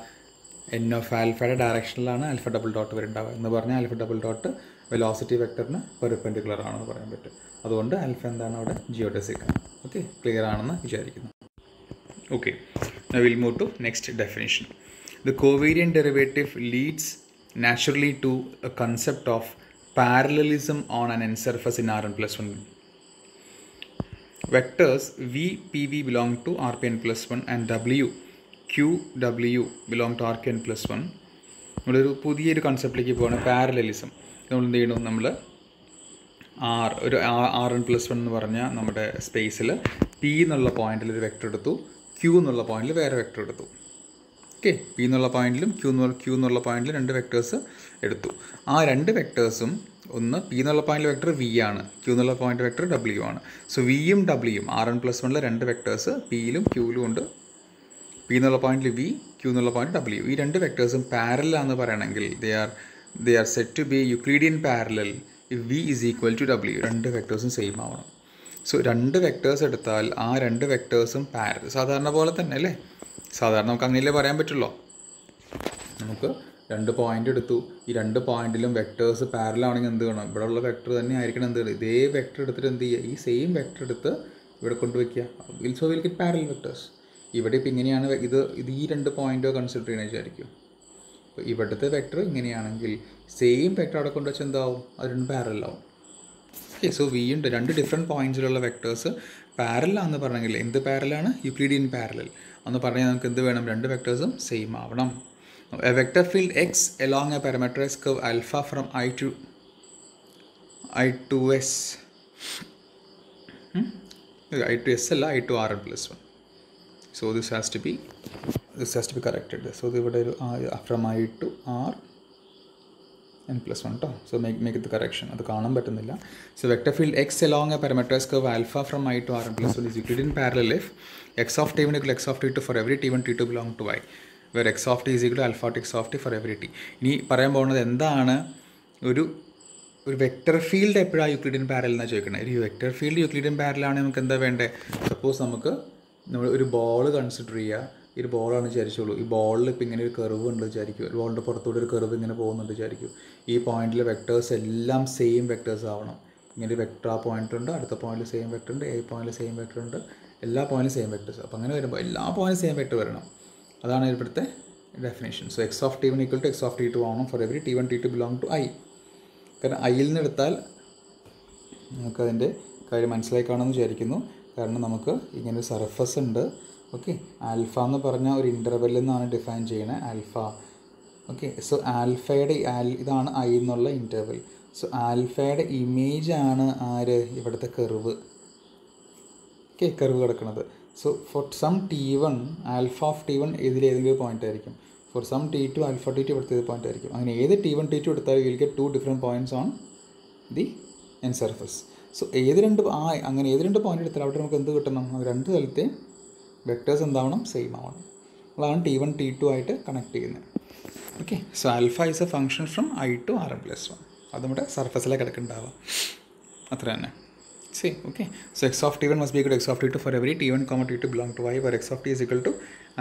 എൻ ഓഫ് ആൽഫയുടെ ഡയറക്ഷനിലാണ് ആൽഫ ഡബിൾ ഡോട്ട് വരുന്നുണ്ടാവുക എന്ന് പറഞ്ഞാൽ ആൽഫ ഡബിൾ ഡോട്ട് വെലോസിറ്റി വെക്ടറിന് പെർപെൻഡിക്കുലർ ആണെന്ന് പറയാൻ പറ്റും. അതുകൊണ്ട് ആൽഫ എന്താണ്? അവിടെ ജിയോഡെസിക് ആണ്. ഓക്കെ, ക്ലിയർ ആണെന്ന് വിചാരിക്കുന്നു. Okay, now we'll move to next definition. The covariant derivative leads naturally to a concept of parallelism on an n surface in Rn plus 1. Vectors v, pv belong to Rpn plus 1 and w, q, w belong to Rkn plus 1. നമ്മളൊരു പുതിയൊരു കൺസെപ്റ്റിലേക്ക് പോവാണ്, parallelism. നമ്മൾ എന്ത് ചെയ്യണം? നമ്മൾ ഒരു Rn plus 1 എന്ന് പറഞ്ഞാൽ നമ്മുടെ സ്പേസിൽ പി എന്നുള്ള പോയിന്റിൽ ഒരു വെക്ടർ എടുത്തു, ക്യൂ എന്നുള്ള പോയിന്റിൽ വേറെ വെക്ടർ എടുത്തു. ഓക്കെ, പി എന്നുള്ള പോയിന്റിലും ക്യൂ എന്നുള്ള പോയിന്റിലും രണ്ട് വെക്ടേഴ്സ് എടുത്തു. ആ രണ്ട് വെക്ടേഴ്സും ഒന്ന് പി എന്നുള്ള പോയിന്റ് വെക്ടർ വി ആണ്, ക്യൂ എന്നുള്ള പോയിന്റ് വെക്ടർ ഡബ്ല്യു ആണ്. സോ വിയും ഡബ്ല്യുയും Rn plus 1 രണ്ട് വെക്ടേഴ്സ് പിയിലും ക്യൂവിലും ഉണ്ട്. പി എന്നുള്ള പോയിന്റിൽ വി, ക്യൂ എന്നുള്ള പോയിന്റ് ഡബ്ല്യു. ഈ രണ്ട് വെക്ടേഴ്സും പാരലലാണെന്ന് പറയണമെങ്കിൽ they are set to be Euclidean parallel if V is equal to W. രണ്ട് വെക്ടേഴ്സും സെയിം ആവണം. സോ രണ്ട് വെക്ടേഴ്സ് എടുത്താൽ ആ രണ്ട് വെക്ടേഴ്സും പാരലൽ, സാധാരണ പോലെ തന്നെ അല്ലേ? സാധാരണ നമുക്ക് അങ്ങനെയല്ലേ പറയാൻ പറ്റുള്ളൂ. നമുക്ക് രണ്ട് പോയിന്റ് എടുത്തു, ഈ രണ്ട് പോയിന്റിലും വെക്ടേഴ്സ് പാരലാണെങ്കിൽ എന്ത് വേണം? ഇവിടെ ഉള്ള വെക്ടർ തന്നെ ആയിരിക്കണം എന്ത് ചെയ്യണം? ഇതേ വെക്ടർ എടുത്തിട്ട് എന്ത് ചെയ്യുക? ഈ സെയിം വെക്ടർ എടുത്ത് ഇവിടെ കൊണ്ടുവയ്ക്കുക. So will get parallel vectors. ഇവിടെ ഇപ്പം ഇങ്ങനെയാണ് ഇത് ഈ രണ്ട് പോയിന്റോ കൺസിഡർ ചെയ്യണമെന്ന് വിചാരിക്കും. അപ്പോൾ ഇവിടുത്തെ വെക്ടർ ഇങ്ങനെയാണെങ്കിൽ സെയിം വെക്ടർ അവിടെ കൊണ്ടുവച്ചാൽ എന്താവും? അത് രണ്ട് പാരലാവും. ഓക്കെ, സോ വി ഉണ്ട് രണ്ട് ഡിഫറെൻറ്റ് പോയിന്റ്സിലുള്ള വെക്ടേഴ്സ് പാരലാണെന്ന് പറഞ്ഞെങ്കിൽ എന്ത് പാരലാണ്? യൂക്ലിഡിയൻ പാരലൽ എന്ന് പറഞ്ഞാൽ നമുക്ക് എന്ത് വേണം? രണ്ട് വെക്ടേഴ്സും സെയിം ആവണം. A vector field x along a parameterized curve alpha from I to S. I to S അല്ല, I to Rn plus 1. So this has to be corrected. So ഇവിടെ ഒരു from I to R n plus 1 കേട്ടോ. So make it the correction. അത് കാണാൻ പറ്റുന്നില്ല. So vector field x along a parameterized curve alpha from I to Rn plus 1 is Euclidean parallel if x of t1 equal x of t2 for every t1 t2 belong to I, where x of t is equal to alpha x of t for every t. ഇനി പറയാൻ പോകുന്നത് എന്താണ്? ഒരു vector field എപ്പോഴാണ് Euclidean parallel എന്നാണ് ചോദിക്കുന്നത്. ഒരു vector field Euclidean പാരലാണ് നമുക്ക് എന്താ വേണ്ടത്? സപ്പോസ് നമ്മൾ ഒരു ബോൾ കൺസിഡർ ചെയ്യുക. ഈ ഒരു ബോളാണ് വിചാരിച്ചോളൂ. ഈ ബോളിൽ ഇപ്പോൾ ഇങ്ങനെ ഒരു കർവ് ഉണ്ട് വിചാരിക്കും. ഒരു ബോളിൻ്റെ പുറത്തൂടെ ഒരു കർവ് ഇങ്ങനെ പോകുന്നുണ്ട് വിചാരിക്കും. ഈ പോയിന്റിലെ വെക്ടേഴ്സ് എല്ലാം സെയിം വെക്ടേഴ്സ് ആവണം. ഇങ്ങനെ ഒരു വെക്ടർ ആ പോയിന്റ് ഉണ്ട്, അടുത്ത പോയിന്റിൽ സെയിം വെക്ടർ ഉണ്ട്, ഈ പോയിന്റിൽ സെയിം വെക്ടർ ഉണ്ട്, എല്ലാ പോയിന്റിലും സെയിം വെക്ടേഴ്സ്. അപ്പോൾ അങ്ങനെ വരുമ്പോൾ എല്ലാ പോയിന്റും സെയിം വെക്ടർ വരണം. അതാണ് ഇവിടുത്തെ ഡെഫിനേഷൻ. So X of t1 equal to X of t2 ആവണം for every t1 t2 belong to I. കാരണം ഐയിൽ നിന്ന് എടുത്താൽ നമുക്കതിൻ്റെ കാര്യം മനസ്സിലായി കാണുമെന്ന് വിചാരിക്കുന്നു. കാരണം നമുക്ക് ഇങ്ങനെ ഒരു സർഫസ് ഉണ്ട്. ഓക്കെ, ആൽഫ എന്ന് പറഞ്ഞാൽ ഒരു ഇൻ്റർവെല്ലിൽ നിന്നാണ് ഡിഫൈൻ ചെയ്യണത് ആൽഫ. ഓക്കെ, സോ ആൽഫയുടെ ഇതാണ് I എന്നുള്ള ഇൻ്റർവെൽ. സോ ആൽഫയുടെ ഇമേജ് ആണ് ആര്? ഇവിടുത്തെ കർവ്. ഓക്കെ, കർവ് കിടക്കുന്നത്. So for some t1 alpha of t1 ഏതെങ്കിലും പോയിന്റ് ആയിരിക്കും. For some t2 alpha t2 ഇവിടുത്തെ പോയിന്റ് ആയിരിക്കും. അങ്ങനെ ഏത് t1 t2 എടുത്താലും will get two different points on the n surface. So അങ്ങനെ ഏത് രണ്ട് പോയിന്റ് എടുത്താലും അവിടെ നമുക്ക് എന്ത് കിട്ടണം? രണ്ട് സ്ഥലത്തെ വെക്ടേഴ്സ് എന്താവണം? സെയിം ആവണം. അതാണ് t1 t2 ആയിട്ട് കണക്ട് ചെയ്യുന്നത്. Okay, so alpha is A function from I to Rn plus 1. അത് നമ്മുടെ സർഫസിലേക്ക് കിടക്കുന്നുണ്ടാവുക, അത്ര തന്നെ. See, okay. So x of t1 must be equal to x of t2 for every t1, t2 belong to y, where x of t is equal to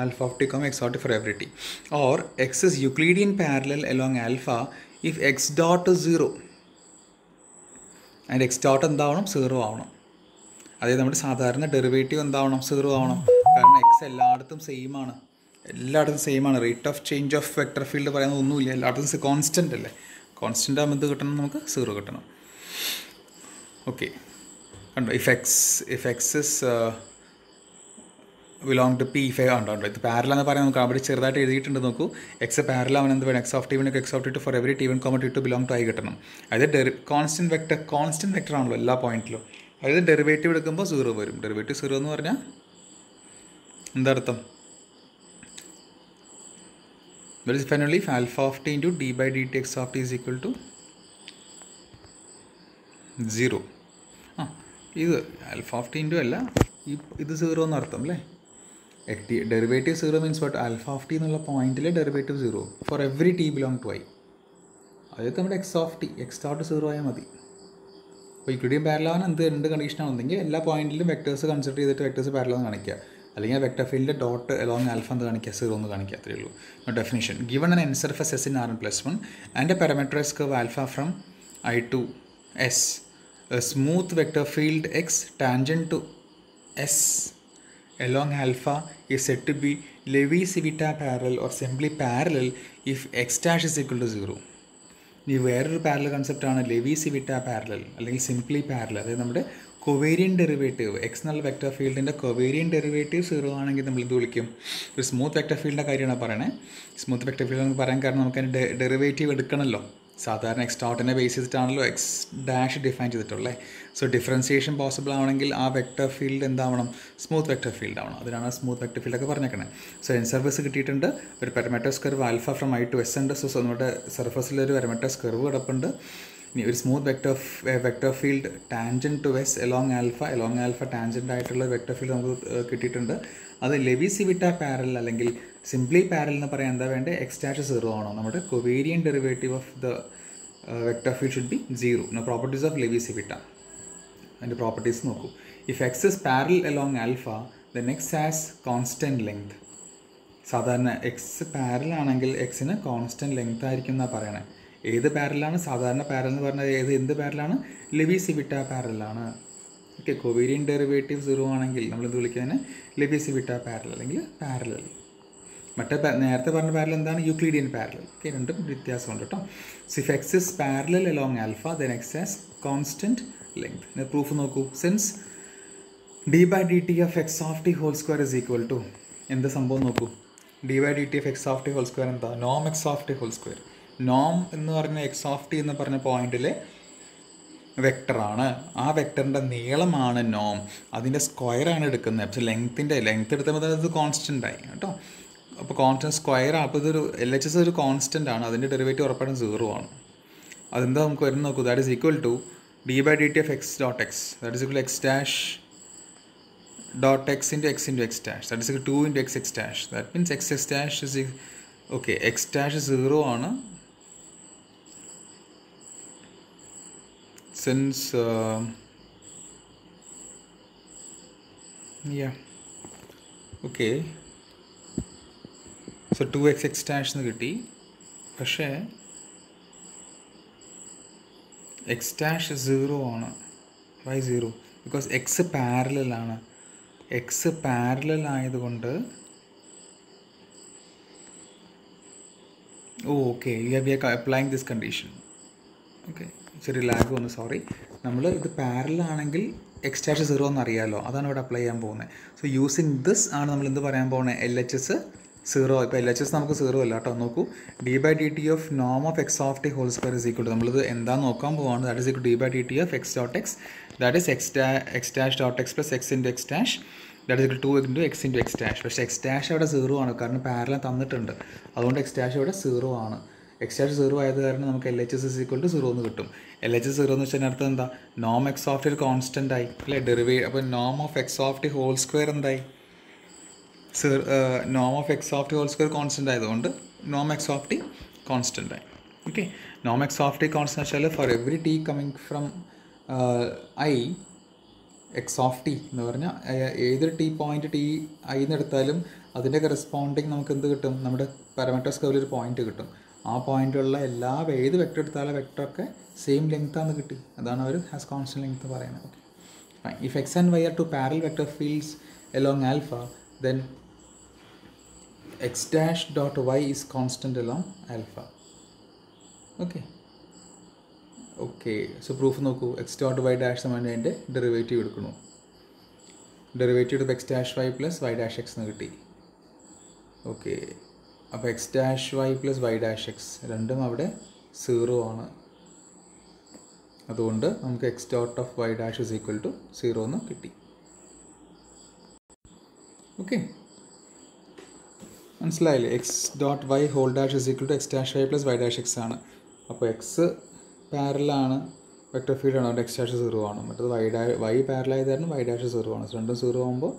alpha of t, x of t for every t. Or x is Euclidean parallel along alpha if x dot is 0 and x dot എന്താവണം 0 ആവണം. അതായത് നമ്മുടെ സാധാരണ derivative എന്താവണം 0 ആവണം. കാരണം X എല്ലായിടത്തും same ആണ്, rate of change of vector field പറയുന്നത് ഒന്നുമില്ല, എല്ലായിടത്തും കോൺസ്റ്റൻ്റ് അല്ലേ. കോൺസ്റ്റൻ്റ് ആകുമ്പോൾ എന്ത് കിട്ടണം, നമുക്ക് 0 കിട്ടണം. ഓക്കെ, കണ്ടോ, if X is belong to P, ഉണ്ടോ, ഇത് പാരലൽ എന്ന് പറയാൻ നമുക്ക് അവിടെ ചെറുതായിട്ട് എഴുതിയിട്ടുണ്ട്. നോക്കൂ, എക്സ് പാരലൽ അവൻ എന്ത് വേണം, x of t one x of t two for every ടി1, ടി2 ബിലോങ് ടു ഐ കിട്ടണം. അതായത് കോൺസ്റ്റൻറ്റ് വെക്ടർ ആണല്ലോ എല്ലാ പോയിന്റിലും. അതായത് ഡെറിവേറ്റീവ് എടുക്കുമ്പോൾ 0 വരും. ഡെറിവേറ്റീവ് 0 എന്ന് പറഞ്ഞാൽ എന്താ അർത്ഥം? That is finally if alpha of t into d by dt x of t is equal to 0. ഇത് ആൽഫ ഓഫ് ടി ഇൻറ്റു അല്ല, ഇത് 0 എന്നർത്ഥം അല്ലേ. Derivative 0 means what, alpha of T എന്നുള്ള പോയിന്റിലെ derivative 0 for every T belong to I. അതായത് നമ്മുടെ X of T, X dot 0 ആയാൽ മതി. അപ്പോൾ യൂക്ലിഡിയൻ പാരലൽ ആവാൻ എന്ത് കണ്ടീഷനാണെന്നെങ്കിൽ എല്ലാ പോയിന്റിലും വെക്ടേഴ്സ് കൺസിഡർ ചെയ്തിട്ട് വെക്ടേഴ്സ് പാരലൽ എന്ന് കാണിക്കുക, അല്ലെങ്കിൽ വെക്ടർ ഫീൽഡിൻ്റെ ഡോട്ട് അലോങ് ആൽഫ എന്ന് കാണിക്കുക, 0 എന്ന് കാണിക്കുക, അത്രയേ ഉള്ളൂ. Definition: given an n surface S in Rn+1 and a parameterized curve alpha from I to S, a smooth vector field x tangent to S along alpha is said to be Levi-Civita parallel or simply parallel if x dash is equal to 0. ഈ വേറൊരു parallel കൺസെപ്റ്റാണ് levy-Civita parallel അല്ലെങ്കിൽ simply parallel. അതായത് നമ്മുടെ covariant derivative, X എന്നുള്ള vector ഫീൽഡിൻ്റെ കൊവേരിയൻ derivative 0 ആണെങ്കിൽ നമ്മൾ ഇത് വിളിക്കും. ഒരു സ്മൂത്ത് വെക്ടർ ഫീൽഡിൻ്റെ കാര്യമാണ് പറയണേ. സ്മൂത്ത് വെക്ടർ ഫീൽഡ് എന്ന് പറയാൻ കാരണം നമുക്ക് അതിൻ്റെ ഡെറിവേറ്റീവ് എടുക്കണമല്ലോ. സാധാരണ എക്സ് ഡോട്ടിനെ ബേസ് ചെയ്തിട്ടാണല്ലോ എക്സ് ഡാഷ് ഡിഫൈൻ ചെയ്തിട്ടുള്ളത്. സോ ഡിഫറൻസിയേഷൻ പോസിബിൾ ആവണമെങ്കിൽ ആ വെക്ടർ ഫീൽഡ് എന്താവണം, സ്മൂത്ത് വെക്ടർ ഫീൽഡ് ആവണം. അതിനാണ് സ്മൂത്ത് വെക്ടർ ഫീൽഡൊക്കെ പറഞ്ഞേക്കണേ. സോ എൻ സർഫസ് കിട്ടിയിട്ടുണ്ട്, ഒരു parameters curve alpha from I to S ഉണ്ട്. സോ നമ്മുടെ സർഫസിലൊരു പാരാമീറ്റേഴ്സ് കർവ് കിടപ്പുണ്ട്. ഇനി ഒരു smooth vector field tangent to S along alpha tangent ആയിട്ടുള്ള വെക്ടർ ഫീൽഡ് നമുക്ക് കിട്ടിയിട്ടുണ്ട്. അത് ലെവി-സിവിറ്റ പാരലൽ അല്ലെങ്കിൽ സിംപ്ലി പാരലൽ എന്ന് പറയാൻ എന്താ വേണ്ടത്, എക്സ് ഡാഷ് 0 ആണോ. നമ്മുടെ covariant derivative of the vector field should be 0. No properties of Levi-Civita. അതിൻ്റെ പ്രോപ്പർട്ടീസ് നോക്കൂ. If X is parallel along alpha then x has constant length. സാധാരണ എക്സ് പാരലൽ ആണെങ്കിൽ എക്സിന് കോൺസ്റ്റൻറ്റ് ലെങ്ത് ആയിരിക്കും എന്നാണ് പറയണേ. ഏത് പാരലാണ്? സാധാരണ പാരലൽ എന്ന് പറഞ്ഞാൽ എന്ത് പാരലാണ്? ലെവി-സിവിറ്റ പാരലാണ്. ഓക്കെ, കൊവേരിയൻ ഡെറിവേറ്റീവ് 0 ആണെങ്കിൽ നമ്മളിത് വിളിക്കുന്നതിന് ലെവി-സിവിറ്റ പാരലൽ അല്ലെങ്കിൽ പാരലൽ. മറ്റേ നേരത്തെ പറഞ്ഞ പാരലൽ എന്താണ്? Euclidean parallel. ഓക്കെ, രണ്ടും വ്യത്യാസമുണ്ട് കേട്ടോ. So if X is parallel along alpha then x has constant length. ഇതിന് പ്രൂഫ് നോക്കൂ. Since d by D T of X of T whole square is equal to എന്ത് സംഭവം നോക്കൂ. D by D T of X of T whole square എന്താ? നോം x of T whole square. നോം എന്ന് പറഞ്ഞ എക്സ് ഓഫ് ടി എന്ന് പറഞ്ഞ പോയിന്റിലെ വെക്ടറാണ്. ആ വെക്ടറിൻ്റെ നീളമാണ് നോം. അതിൻ്റെ സ്ക്വയറാണ് എടുക്കുന്നത്. പക്ഷേ ലെങ്ത് എടുത്തപ്പോൾ അത് കോൺസ്റ്റൻ്റ് ആയി കേട്ടോ. അപ്പോൾ കോൺസ്റ്റൻറ്റ് സ്ക്വയർ, അപ്പോൾ ഇതൊരു LHS ഒരു കോൺസ്റ്റൻ്റ് ആണ്. അതിൻ്റെ ഡെറിവേറ്റീവ് ഉറപ്പായിട്ടും 0 ആണ്. അതെന്താ നമുക്ക് വരുന്ന നോക്കൂ. That is equal to D by D T of X dot X, that is equal X dash dot x into x into x dash, that is equal to 2 into x dash. That means x dash is okay, x dash is 0 ആണ്. Since yeah, okay, so 2x x dash എന്ന് കിട്ടി. പക്ഷേ x dash 0 ആണ്. Why 0? Because x parallel ആണ്. X parallel ആയതുകൊണ്ട് okay, we are applying this condition. Okay, ചെറിയ lag വന്നു, sorry. നമ്മൾ ഇത് പാരലൽ ആണെങ്കിൽ എക്സ് ഡാഷ് 0 എന്നറിയാമല്ലോ, അതാണ് ഇവിടെ അപ്ലൈ ചെയ്യാൻ പോകുന്നത്. സോ യൂസിങ് ദിസ് ആണ് നമ്മൾ എന്ത് പറയാൻ പോകുന്നത്, LHS 0. ഇപ്പോൾ LHS നമുക്ക് 0 അല്ല കേട്ടോ. നോക്കൂ, D by D T of നോം of X of T whole square is equal to, നമ്മളിത് എന്താ നോക്കാൻ പോവാണ്. That is equal D by D T of X dot X, that is X dash dot X plus X into X dash, that is equal 2 into X into X dash. പക്ഷേ X dash അവിടെ 0 ആണ്, കാരണം parallel തന്നിട്ടുണ്ട്. അതുകൊണ്ട് X dash ഇവിടെ 0 ആണ്. X dash 0 ആയത് കാരണം നമുക്ക് LHS ഇസ് ഈക്വൽ ടു 0 എന്ന് കിട്ടും. LHS 0 എന്ന് വെച്ചാൽ അർത്ഥം എന്താ, നോം എക്സ് ഓഫ് ടി ഒരു കോൺസ്റ്റൻ്റ് ആയി അല്ലേ, അപ്പോൾ നോം of X of T whole square എന്തായി, നോം of X of T whole square constant ആയതുകൊണ്ട് നോം എക്സ് ഓഫ് ടി കോൺസ്റ്റൻ്റ് ആയി. ഓക്കെ, നോം എക്സ് ഓഫ് ടി കോൺസ്റ്റന്റ് വെച്ചാൽ for every t coming from I x of T എന്ന് പറഞ്ഞാൽ ഏതൊരു ടി പോയിന്റ് ടി ഐ എന്ന് എടുത്താലും അതിൻ്റെ കറസ്പോണ്ടിങ് നമുക്ക് എന്ത് കിട്ടും, നമ്മുടെ പാരാമീറ്റേഴ്സ് കർവിൽ ഒരു പോയിന്റ് കിട്ടും. ആ പോയിന്റുള്ള എല്ലാ ഏത് വെക്ടർ എടുത്താലും വെക്ടറൊക്കെ സെയിം ലെങ്ത്താന്ന് കിട്ടി. അതാണ് അവർ ഹാസ് കോൺസ്റ്റന്റ് ലെങ്ത് പറയുന്നത്. Okay, if x and y are two parallel vector fields along alpha, then x dash dot y is constant along alpha. Okay, so proof നോക്കൂ. x dot y dash സമയം അതിൻ്റെ derivative എടുക്കണു. Derivative എടുത്ത് x dash y plus y dash x എന്ന് കിട്ടി. Okay, അപ്പോൾ x dash y plus y dash x രണ്ടും അവിടെ 0 ആണ്. അതുകൊണ്ട് നമുക്ക് X dot of Y dash is equal to 0 എന്ന് കിട്ടി. ഓക്കെ, മനസ്സിലായില്ലേ? X dot Y whole dash is equal to X dash Y plus Y dash X ആണ്. അപ്പോൾ എക്സ് പാരലാണ്, വെക്ടർ ഫീൽഡ് ആണ്, എക്സ് ഡാഷ് 0 ആണ്. മറ്റത് വൈ പാരലായത് കാരണം വൈ ഡാഷ് 0 ആണ്. രണ്ടും 0 ആകുമ്പോൾ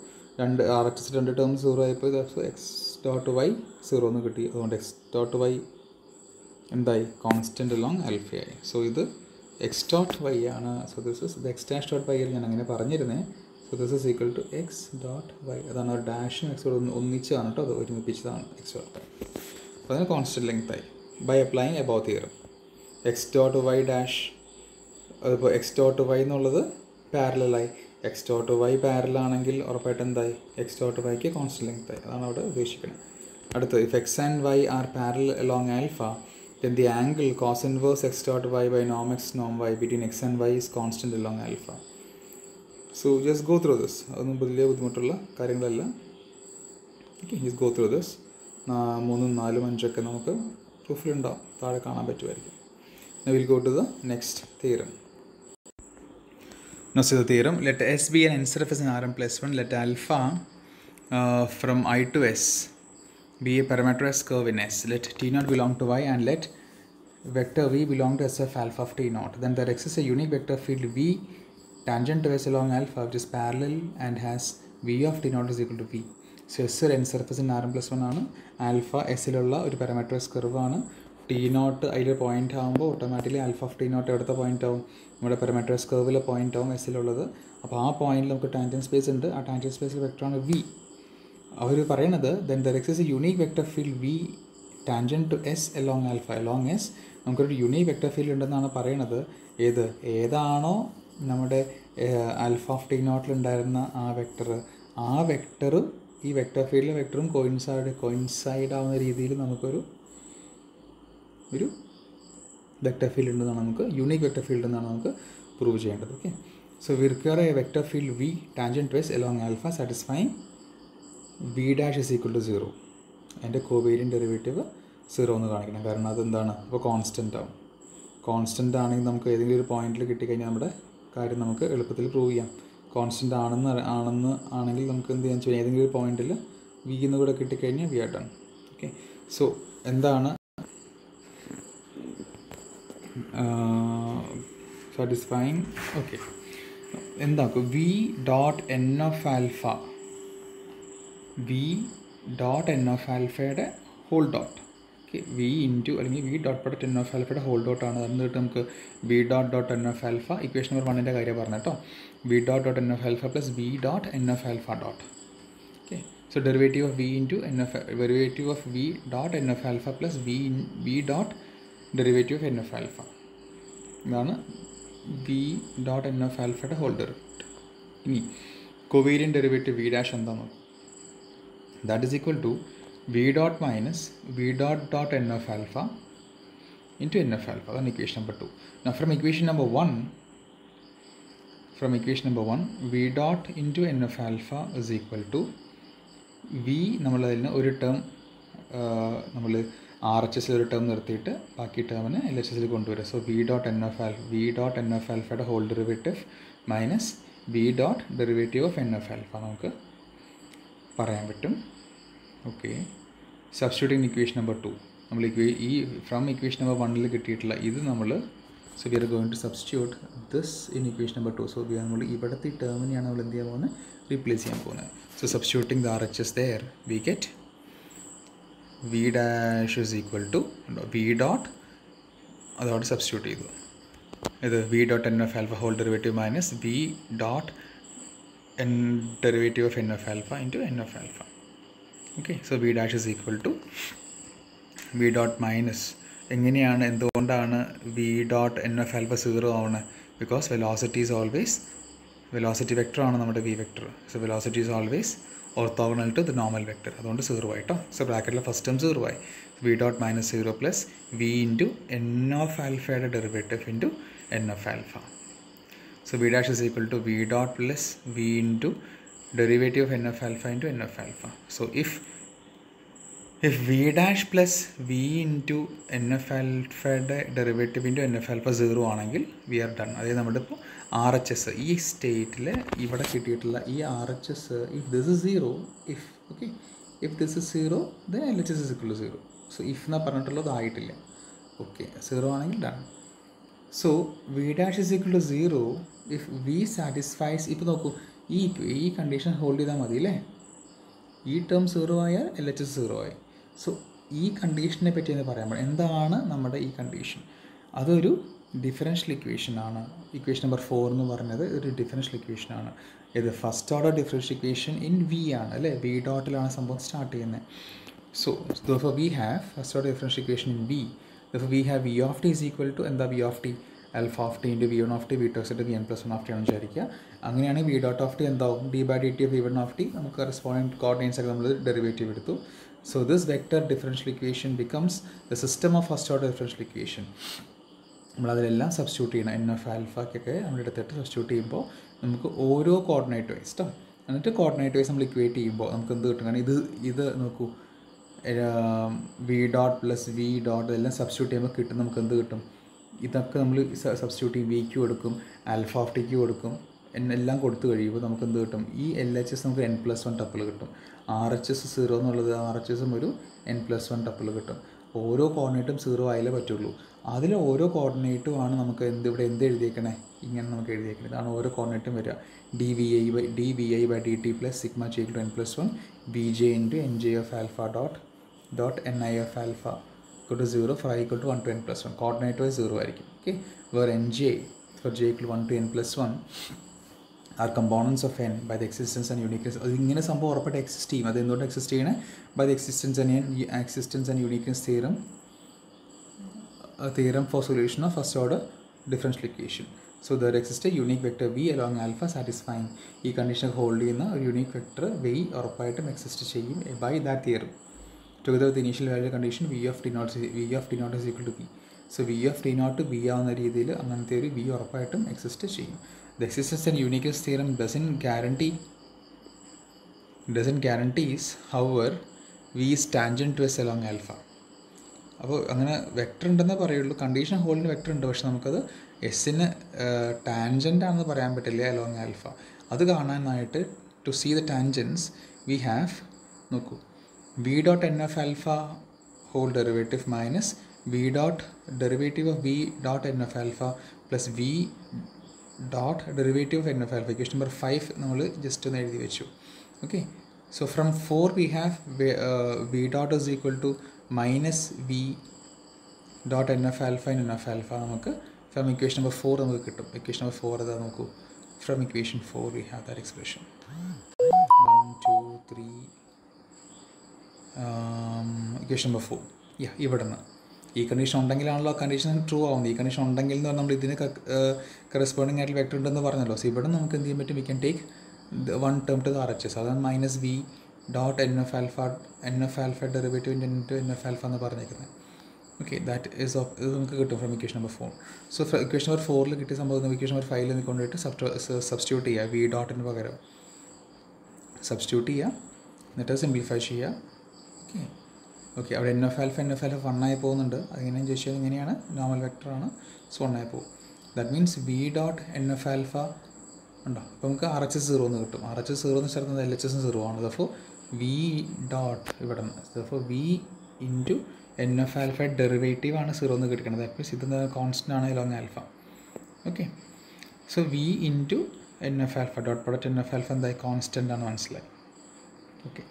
ആർ എച്ച് എസ് രണ്ട് ടേം 0 ആയപ്പോൾ എക്സ് ഡോട്ട് വൈ 0 എന്ന് കിട്ടി. അതുകൊണ്ട് എക്സ് ഡോട്ട് വൈ എന്തായി, കോൺസ്റ്റൻ്റ് അലോങ് ആൽഫയായി. സോ ഇത് എക്സ് ഡോട്ട് വൈ ആണ്. So this is the x dash dot y ഞാൻ അങ്ങനെ പറഞ്ഞിരുന്നേ. So this is equal to x dot y. അതാണ് ഒരു ഡാഷും എക്സോട് ഒന്നിച്ചതാണ് കേട്ടോ, അത് ഒരുമിപ്പിച്ചതാണ് എക്സ് ഡോട്ട് വൈ. അപ്പോൾ അതിന് കോൺസ്റ്റൻറ്റ് ലെങ്ത് ആയി by applying above theorem. X dot Y dash, അതിപ്പോൾ എക്സ് ഡോട്ട് വൈ എന്നുള്ളത് പാരലായി. എക്സ് ഡോട്ട് വൈ പാരലാണെങ്കിൽ ഉറപ്പായിട്ട് എന്തായി, എക്സ് ഡോട്ട് വൈക്ക് കോൺസ്റ്റൻറ്റ് ലെങ്ത് ആയി. അതാണ് അവിടെ ഉദ്ദേശിക്കുന്നത്. അടുത്ത്, if X and Y are parallel along alpha, then the angle cos inverse x dot y by norm x norm y between x and y is constant along alpha. So just go through this. അതൊന്നും വലിയ ബുദ്ധിമുട്ടുള്ള കാര്യങ്ങളല്ല. Okay, just go through this. 3, 4, 5 ഒക്കെ നമുക്ക് പ്രൂഫിലുണ്ടാവും, താഴെ കാണാൻ പറ്റുമായിരിക്കും. Now we'll go to the next theorem. Now see the theorem. Let S be an n-surface in Rn plus 1. Let alpha from I to S be a parameterized curve in S. Let t naught belong to y and let vector v belong to S of alpha of t naught. Then there exists a unique vector field v tangent to S along alpha which is parallel and has v of t naught is equal to v. So S ഒരു n surface in Rn plus 1 ആണ്. Alpha എസ്സിലുള്ള ഒരു parameterise curve ആണ്. T naught അതിൽ point ആകുമ്പോൾ automatically alpha of T naught എവിടുത്തെ point ആവും, നമ്മുടെ പാരാമീറ്ററൈസ് കർവിലെ പോയിന്റ് ആവും എസ്സിലുള്ളത്. അപ്പോൾ ആ പോയിന്റിൽ നമുക്ക് ടാൻജൻറ്റ് സ്പേസ് ഉണ്ട്. ആ ടാൻജൻറ്റ് സ്പേസിൽ വെക്ടറാണ് വി. അവർ പറയണത് then there exists a unique vector field v tangent to S along alpha. along S നമുക്കൊരു യുണീക്ക് വെക്ടർ ഫീൽഡ് ഉണ്ടെന്നാണ് പറയണത്. ഏതാണോ നമ്മുടെ ആൽഫ ഓഫ് ടി നോട്ടിലുണ്ടായിരുന്ന ആ വെക്ടർ ഈ വെക്ടർ ഫീൽഡിലെ വെക്ടറും കോയിൻസൈഡ് ആവുന്ന രീതിയിൽ നമുക്കൊരു വെക്ടർ ഫീൽഡ് ഉണ്ടെന്നാണ് നമുക്ക് യുണീക്ക് വെക്ടർ ഫീൽഡ് എന്നാണ് നമുക്ക് പ്രൂവ് ചെയ്യേണ്ടത്. Okay, so V require A vector field v tangent to S along alpha satisfying v dash is equal to 0. അതിൻ്റെ കോവേരിയൻ ഡെറിവേറ്റീവ് 0 എന്ന് കാണിക്കണം. കാരണം അതെന്താണ്, അപ്പോൾ കോൺസ്റ്റൻ്റ് ആവും. കോൺസ്റ്റൻ്റ് ആണെങ്കിൽ നമുക്ക് ഏതെങ്കിലും ഒരു പോയിന്റിൽ കിട്ടിക്കഴിഞ്ഞാൽ നമ്മുടെ കാര്യം നമുക്ക് എളുപ്പത്തിൽ പ്രൂവ് ചെയ്യാം. കോൺസ്റ്റൻ്റ് ആണെങ്കിൽ നമുക്ക് എന്ത് ചെയ്യാൻ വെച്ചാൽ ഏതെങ്കിലും ഒരു പോയിന്റിൽ വി എന്ന് കൂടെ കിട്ടിക്കഴിഞ്ഞാൽ we are done. Okay, so എന്താണ് സാറ്റിസ്ഫൈങ്? ഓക്കെ, എന്താക്കും v dot N of alpha, v dot N of ആൽഫയുടെ whole dot. Okay, v into അല്ലെങ്കിൽ v dot product n of ആൽഫയുടെ ഹോൾ ഡോട്ടാണ്. എന്നിട്ട് നമുക്ക് v dot N of alpha equation number 1ൻ്റെ കാര്യം പറഞ്ഞു കേട്ടോ. V dot N of alpha plus V dot N of alpha dot. Okay, so derivative of v into N of derivative of V dot N of alpha plus V dot derivative of N of alpha. ഇതാണ് V dot N of ആൽഫയുടെ whole derivative. ഇനി covariant derivative V dash എന്താണെന്ന്, that is equal to v dot minus v dot n of alpha into n of alpha. That's equation number 2. Now from equation number 1, v dot into n of alpha is equal to v, നമ്മളതിന് ഒരു term നമ്മൾ R H എസിൽ ഒരു term നിർത്തിയിട്ട് ബാക്കി ടേമിന് L H എസിൽ കൊണ്ടുവരിക. So v dot N of ആൽഫയുടെ whole derivative minus v dot derivative of N of alpha നമുക്ക് പറയാൻ പറ്റും. ഓക്കെ, സബ്സ്റ്റിറ്റ്യൂട്ടിങ് ഇക്വേഷൻ നമ്പർ 2 നമ്മൾ ഈ ഫ്രം ഇക്വേഷൻ നമ്പർ 1ൽ കിട്ടിയിട്ടുള്ള ഇത് നമ്മൾ, so we are going to substitute this in equation number 2. സോ നമ്മൾ ഇവിടുത്തെ ഈ ടേമിനെയാണ് നമ്മൾ എന്ത് ചെയ്യാൻ പോകുന്നത്, റീപ്ലേസ് ചെയ്യാൻ പോകുന്നത്. So substituting the R H S there we get v dash is equal to v dot അതോടെ സബ്സ്റ്റിറ്റ്യൂട്ട് ചെയ്തു. ഇത് v dot N of alpha whole derivative minus v dot n derivative of N of alpha into N of alpha. Okay, so v dash is equal to v dot minus എങ്ങനെയാണ്, എന്തുകൊണ്ടാണ് v dot N of alpha 0 ആവുന്നത്? Because velocity is always, velocity vector ആണ് നമ്മുടെ v vector. So velocity is always orthogonal to the normal vector. അതുകൊണ്ട് 0 ആയിട്ടോ. So ബ്രാക്കറ്റിലെ first term 0 ആയി. V dot minus 0 plus v into N of ആൽഫയുടെ derivative into N of alpha. So v dash is equal to v dot plus v into derivative of N of alpha into N of alpha. So if v dash plus v into n of alphയുടെ derivative into n of alpha 0 ആണെങ്കിൽ V are done. അതായത് നമ്മുടെ ഇപ്പോൾ R H S ഈ സ്റ്റേറ്റിൽ ഇവിടെ കിട്ടിയിട്ടുള്ള ഈ R H S, if this is 0, if okay, if this is 0 then L H S is equal to 0. So if എന്നാ പറഞ്ഞിട്ടുള്ളത് ആയിട്ടില്ല. ഓക്കെ, 0 ആണെങ്കിൽ done. So v dash is equal to 0 if v satisfies. ഇപ്പോൾ നോക്കൂ, ഈ condition hold ചെയ്താൽ മതി അല്ലേ. ഈ ടേം 0 ആയാൽ എൽ എച്ച് എസ് 0 ആയി. സോ ഈ കണ്ടീഷനെ പറ്റി എന്ന് പറയാൻ പാടില്ല. എന്താണ് നമ്മുടെ ഈ കണ്ടീഷൻ? അതൊരു ഡിഫറൻഷ്യൽ ഇക്വേഷനാണ്. ഇക്വേഷൻ നമ്പർ 4 എന്ന് പറഞ്ഞത് ഒരു ഡിഫറൻഷ്യൽ ഇക്വേഷനാണ്. ഇത് first order differential equation in v ആണ് അല്ലേ. വി ഡോട്ടിലാണ് സംഭവം സ്റ്റാർട്ട് ചെയ്യുന്നത്. So therefore we have first order differential equation in v. Therefore we have v of t is equal to എന്താ v of t, alpha of t into v1 of t v2 into vn plus 1 of t ആണെന്ന് വിചാരിക്കുക. അങ്ങനെയാണ് v dot of t എന്താവും, d by dt of v1 of t. നമുക്ക് corresponding coordinates ഒക്കെ നമ്മൾ derivative എടുത്തു. So this vector differential equation becomes the system of first order differential equation. നമ്മളതിലെല്ലാം substitute ചെയ്യണം. എൻ ഓഫ് ആൽഫയ്ക്കൊക്കെ നമ്മൾ എടുത്തിട്ട് സബ്സ്റ്റിറ്റ്യൂട്ട് ചെയ്യുമ്പോൾ നമുക്ക് ഓരോ കോർഡിനേറ്റ് വൈസ് കേട്ടോ, എന്നിട്ട് കോർഡിനേറ്റ് വൈസ് നമ്മൾ ഇക്വേറ്റ് ചെയ്യുമ്പോൾ നമുക്ക് എന്ത് കിട്ടും? കാരണം ഇത് നോക്കൂ, v dot plus V dot ഇതെല്ലാം സബ്സ്റ്റിറ്റ്യൂട്ട് ചെയ്യുമ്പോൾ കിട്ടും. നമുക്ക് എന്ത് കിട്ടും? ഇതൊക്കെ നമ്മൾ സബ്സ്റ്റിറ്റ്യൂട്ട് ചെയ്യും. വി ക്യൂ കൊടുക്കും, ആൽഫ ഓഫ് ടി ക്യൂ കൊടുക്കും, എല്ലാം കൊടുത്തു കഴിയുമ്പോൾ നമുക്ക് എന്ത് കിട്ടും? ഈ എൽ എച്ച് എസ് നമുക്ക് n+1 ടപ്പിൾ കിട്ടും. ആർ എച്ച് എസ് 0 എന്നുള്ളത് ആർ എച്ച് എസും ഒരു n+1 ടപ്പിൾ കിട്ടും. ഓരോ കോർഡിനേറ്റും 0 ആയാലേ പറ്റുള്ളൂ. അതിൽ ഓരോ കോർഡിനേറ്റും ആണ് നമുക്ക് ഇവിടെ എന്ത് എഴുതിയേക്കണേ, ഇങ്ങനെ നമുക്ക് എഴുതിയേക്കണേ. ഇതാണ് ഓരോ കോർഡിനേറ്റും വരിക. D v i by D t plus sigma j into n+1 b j into n j of alpha dot n i of alpha equal to 0 for I equal to 1 to n+1. Coordinate wise 0 ആയിരിക്കും. Okay, where n j for j equal to 1 to n+1 are components of n by the existence and uniqueness. അത് ഇങ്ങനെ സംഭവം ഉറപ്പായിട്ട് exist ചെയ്യും. അത് എന്തുകൊണ്ട് exist ചെയ്യണേ? By the existence and uniqueness theorem for solution of first order differential equation. So there exists a unique vector v along alpha satisfying ഈ condition hold ചെയ്യുന്ന ഒരു യൂണിക് വെക്ടർ v ഉറപ്പായിട്ടും എക്സിസ്റ്റ് ചെയ്യും by that theorem. Together with the initial value condition v of t naught is equal to v. So v of t naught v ആവുന്ന രീതിയിൽ അങ്ങനത്തെ ഒരു v ഉറപ്പായിട്ടും എക്സിസ്റ്റ് ചെയ്യും. The existence and uniqueness theorem doesn't guarantees however v is tangent to s along alpha. അപ്പോൾ അങ്ങനെ vector ഉണ്ടെന്നേ പറയുള്ളൂ. കണ്ടീഷൻ ഹോൾഡിന് വെക്ടർ ഉണ്ട്, പക്ഷെ നമുക്കത് എസ്സിന് ടാൻജൻ്റ് ആണെന്ന് പറയാൻ പറ്റില്ല അലോങ് ആൽഫ. അത് കാണാനായിട്ട് to see the tangents we have, നോക്കൂ, v dot N of alpha whole derivative minus v dot derivative of V dot N of alpha plus V dot derivative of N of alpha. Equation number 5 നമ്മൾ just ഒന്ന് എഴുതി വെച്ചു. Okay, so from 4 we have v dot is equal to minus v dot N of alpha in n of alpha. നമുക്ക് from equation number 4 നമുക്ക് കിട്ടും. Equation number 4 അതാ നോക്കൂ. From equation 4 we have that expression 1 2 3. Equation number 4 ഇവിടെ നിന്ന് ഈ condition ഉണ്ടെങ്കിലാണല്ലോ condition true ആവുന്നത്. ഈ കണ്ടീഷൻ ഉണ്ടെങ്കിൽ എന്ന് പറഞ്ഞാൽ നമ്മൾ ഇതിന് കറസ്പോണ്ടിങ് ആയിട്ട് വെക്ടർ ഉണ്ടെന്ന് പറഞ്ഞല്ലോ. സോ ഇവിടെ നമുക്ക് എന്ത് ചെയ്യാൻ പറ്റും? We can take one term to the R H S. അതാണ് minus v dot N of alpha derivative into N of alpha എന്ന് പറഞ്ഞിരിക്കുന്നത്. ഓക്കെ, ദാറ്റ് ഈസ് ഓഫ് ഇത് നമുക്ക് കിട്ടും from equation number 4. So equation number 4 കിട്ടിയ സംഭവം equation number 5 കൊണ്ടുപോയിട്ട് substitute ചെയ്യുക. വി ഡോട്ടിന് പകരം സബ്സ്റ്റിറ്റ്യൂട്ട് ചെയ്യുക, എന്നിട്ട് സിംപ്ലിഫൈ ചെയ്യുക. ഓക്കെ, അവിടെ എൻ ഓഫ് ആൽഫ 1 ആയി പോകുന്നുണ്ട്. അതെങ്ങനെയാണെന്ന് ചോദിച്ചാൽ ഇങ്ങനെയാണ്, നോർമൽ വെക്ടറാണ്. സോ 1 ആയി പോകും. That means we dot N of alpha ഉണ്ടോ. അപ്പോൾ നമുക്ക് ആർ എച്ച് എസ് 0 എന്ന് കിട്ടും. ആർ എച്ച് എസ് 0 എന്ന് ചേർക്കുന്നത് എൽ എച്ച് എസ് 0 ആണ്. ദഫോ വി ഡോട്ട് ഇവിടെ നിന്ന് therefore v into N of alpha derivative ആണ് 0 എന്ന് കിട്ടുന്നത്. ദാറ്റ് മീൻസ് ഇത് കോൺസ്റ്റൻ്റ് ആണ് along alpha. Okay, so v into N of alpha dot product n of alpha എന്തായി കോൺസ്റ്റൻ്റ് ആണ്, മനസ്സിലായി. Okay,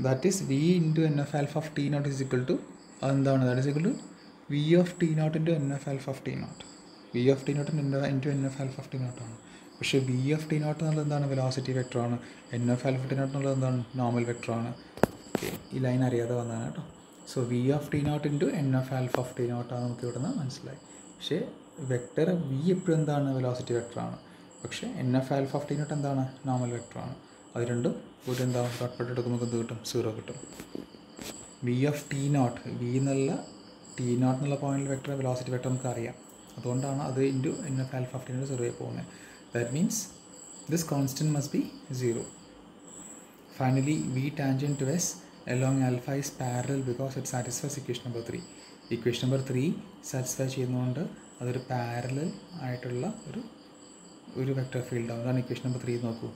that is v into N of alpha of T naught is equal to എന്താണ്? That is equal to v of T naught into n of alpha of T naught. V of T naught into n of alpha of t നോട്ടാണ്. പക്ഷേ v of T naught എന്നുള്ളത് എന്താണ്? Velocity വെക്ടറാണ്. N of alpha t naught എന്നുള്ളത് എന്താണ്? Normal വെക്ടറാണ്. Okay, ഈ line അറിയാതെ വന്നതാണ് കേട്ടോ. So v of T naught into n of alpha of t നോട്ടാണ് നമുക്ക് ഇവിടെ നിന്ന് മനസ്സിലായി. പക്ഷേ വെക്ടർ വി എപ്പോഴും എന്താണ്? വെലോസിറ്റി വെക്ടറാണ്. പക്ഷേ n of alpha of T naught എന്താണ്? നോർമൽ വെക്ടറാണ്. അത് രണ്ടും ഒരു എന്താവും? ഡോട്ട് പ്രൊഡക്റ്റ് എടുക്കുമ്പോൾ എന്ത് കിട്ടും? 0 കിട്ടും. V of T naught, v എന്നുള്ള ടി നോട്ട് എന്നുള്ള പോയിന്റിൽ വെക്ടർ വെലോസിറ്റി വെക്ടർ നമുക്ക് അറിയാം. അതുകൊണ്ടാണ് അത് into n of alpha of T naught 0 പോകുന്നത്. That means this constant must be 0. Finally v tangent to S along alpha is parallel because it satisfies equation number 3. Equation number 3 satisfy ചെയ്യുന്നതുകൊണ്ട് അതൊരു parallel ആയിട്ടുള്ള ഒരു vector ഫീൽഡാണ്. അതാണ് equation number 3. നോക്കൂ,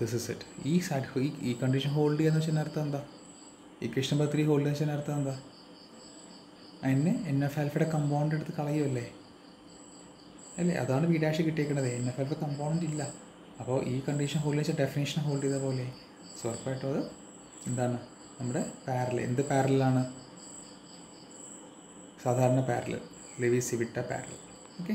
this is it. ഈ condition hold ചെയ്യാന്ന് വെച്ചാൽ അർത്ഥം എന്താ? ഇക്വേഷൻ നമ്പർ 3 ഹോൾഡ് ചെയ്യാന്ന് വെച്ചാൽ അർത്ഥം എന്താ? അതിന് എൻ എഫ് ആൽഫയുടെ കമ്പൗണ്ട് എടുത്ത് കളയുമല്ലേ അല്ലേ? അതാണ് വി ഡാഷ് കിട്ടിയേക്കുന്നത്. എൻ എഫ് ആൽഫ കമ്പൗണ്ട് ഇല്ല. അപ്പോൾ ഈ കണ്ടീഷൻ ഹോൾഡ് വെച്ചാൽ ഡെഫിനേഷൻ ഹോൾഡ് ചെയ്ത പോലെ. സോ ഉറപ്പായിട്ടും അത് എന്താണ്? നമ്മുടെ പാരലൽ. എന്ത് പാരലാണ്? സാധാരണ പാരലൽ, ലെവി സിവിട്ട പാരലൽ. ഓക്കെ.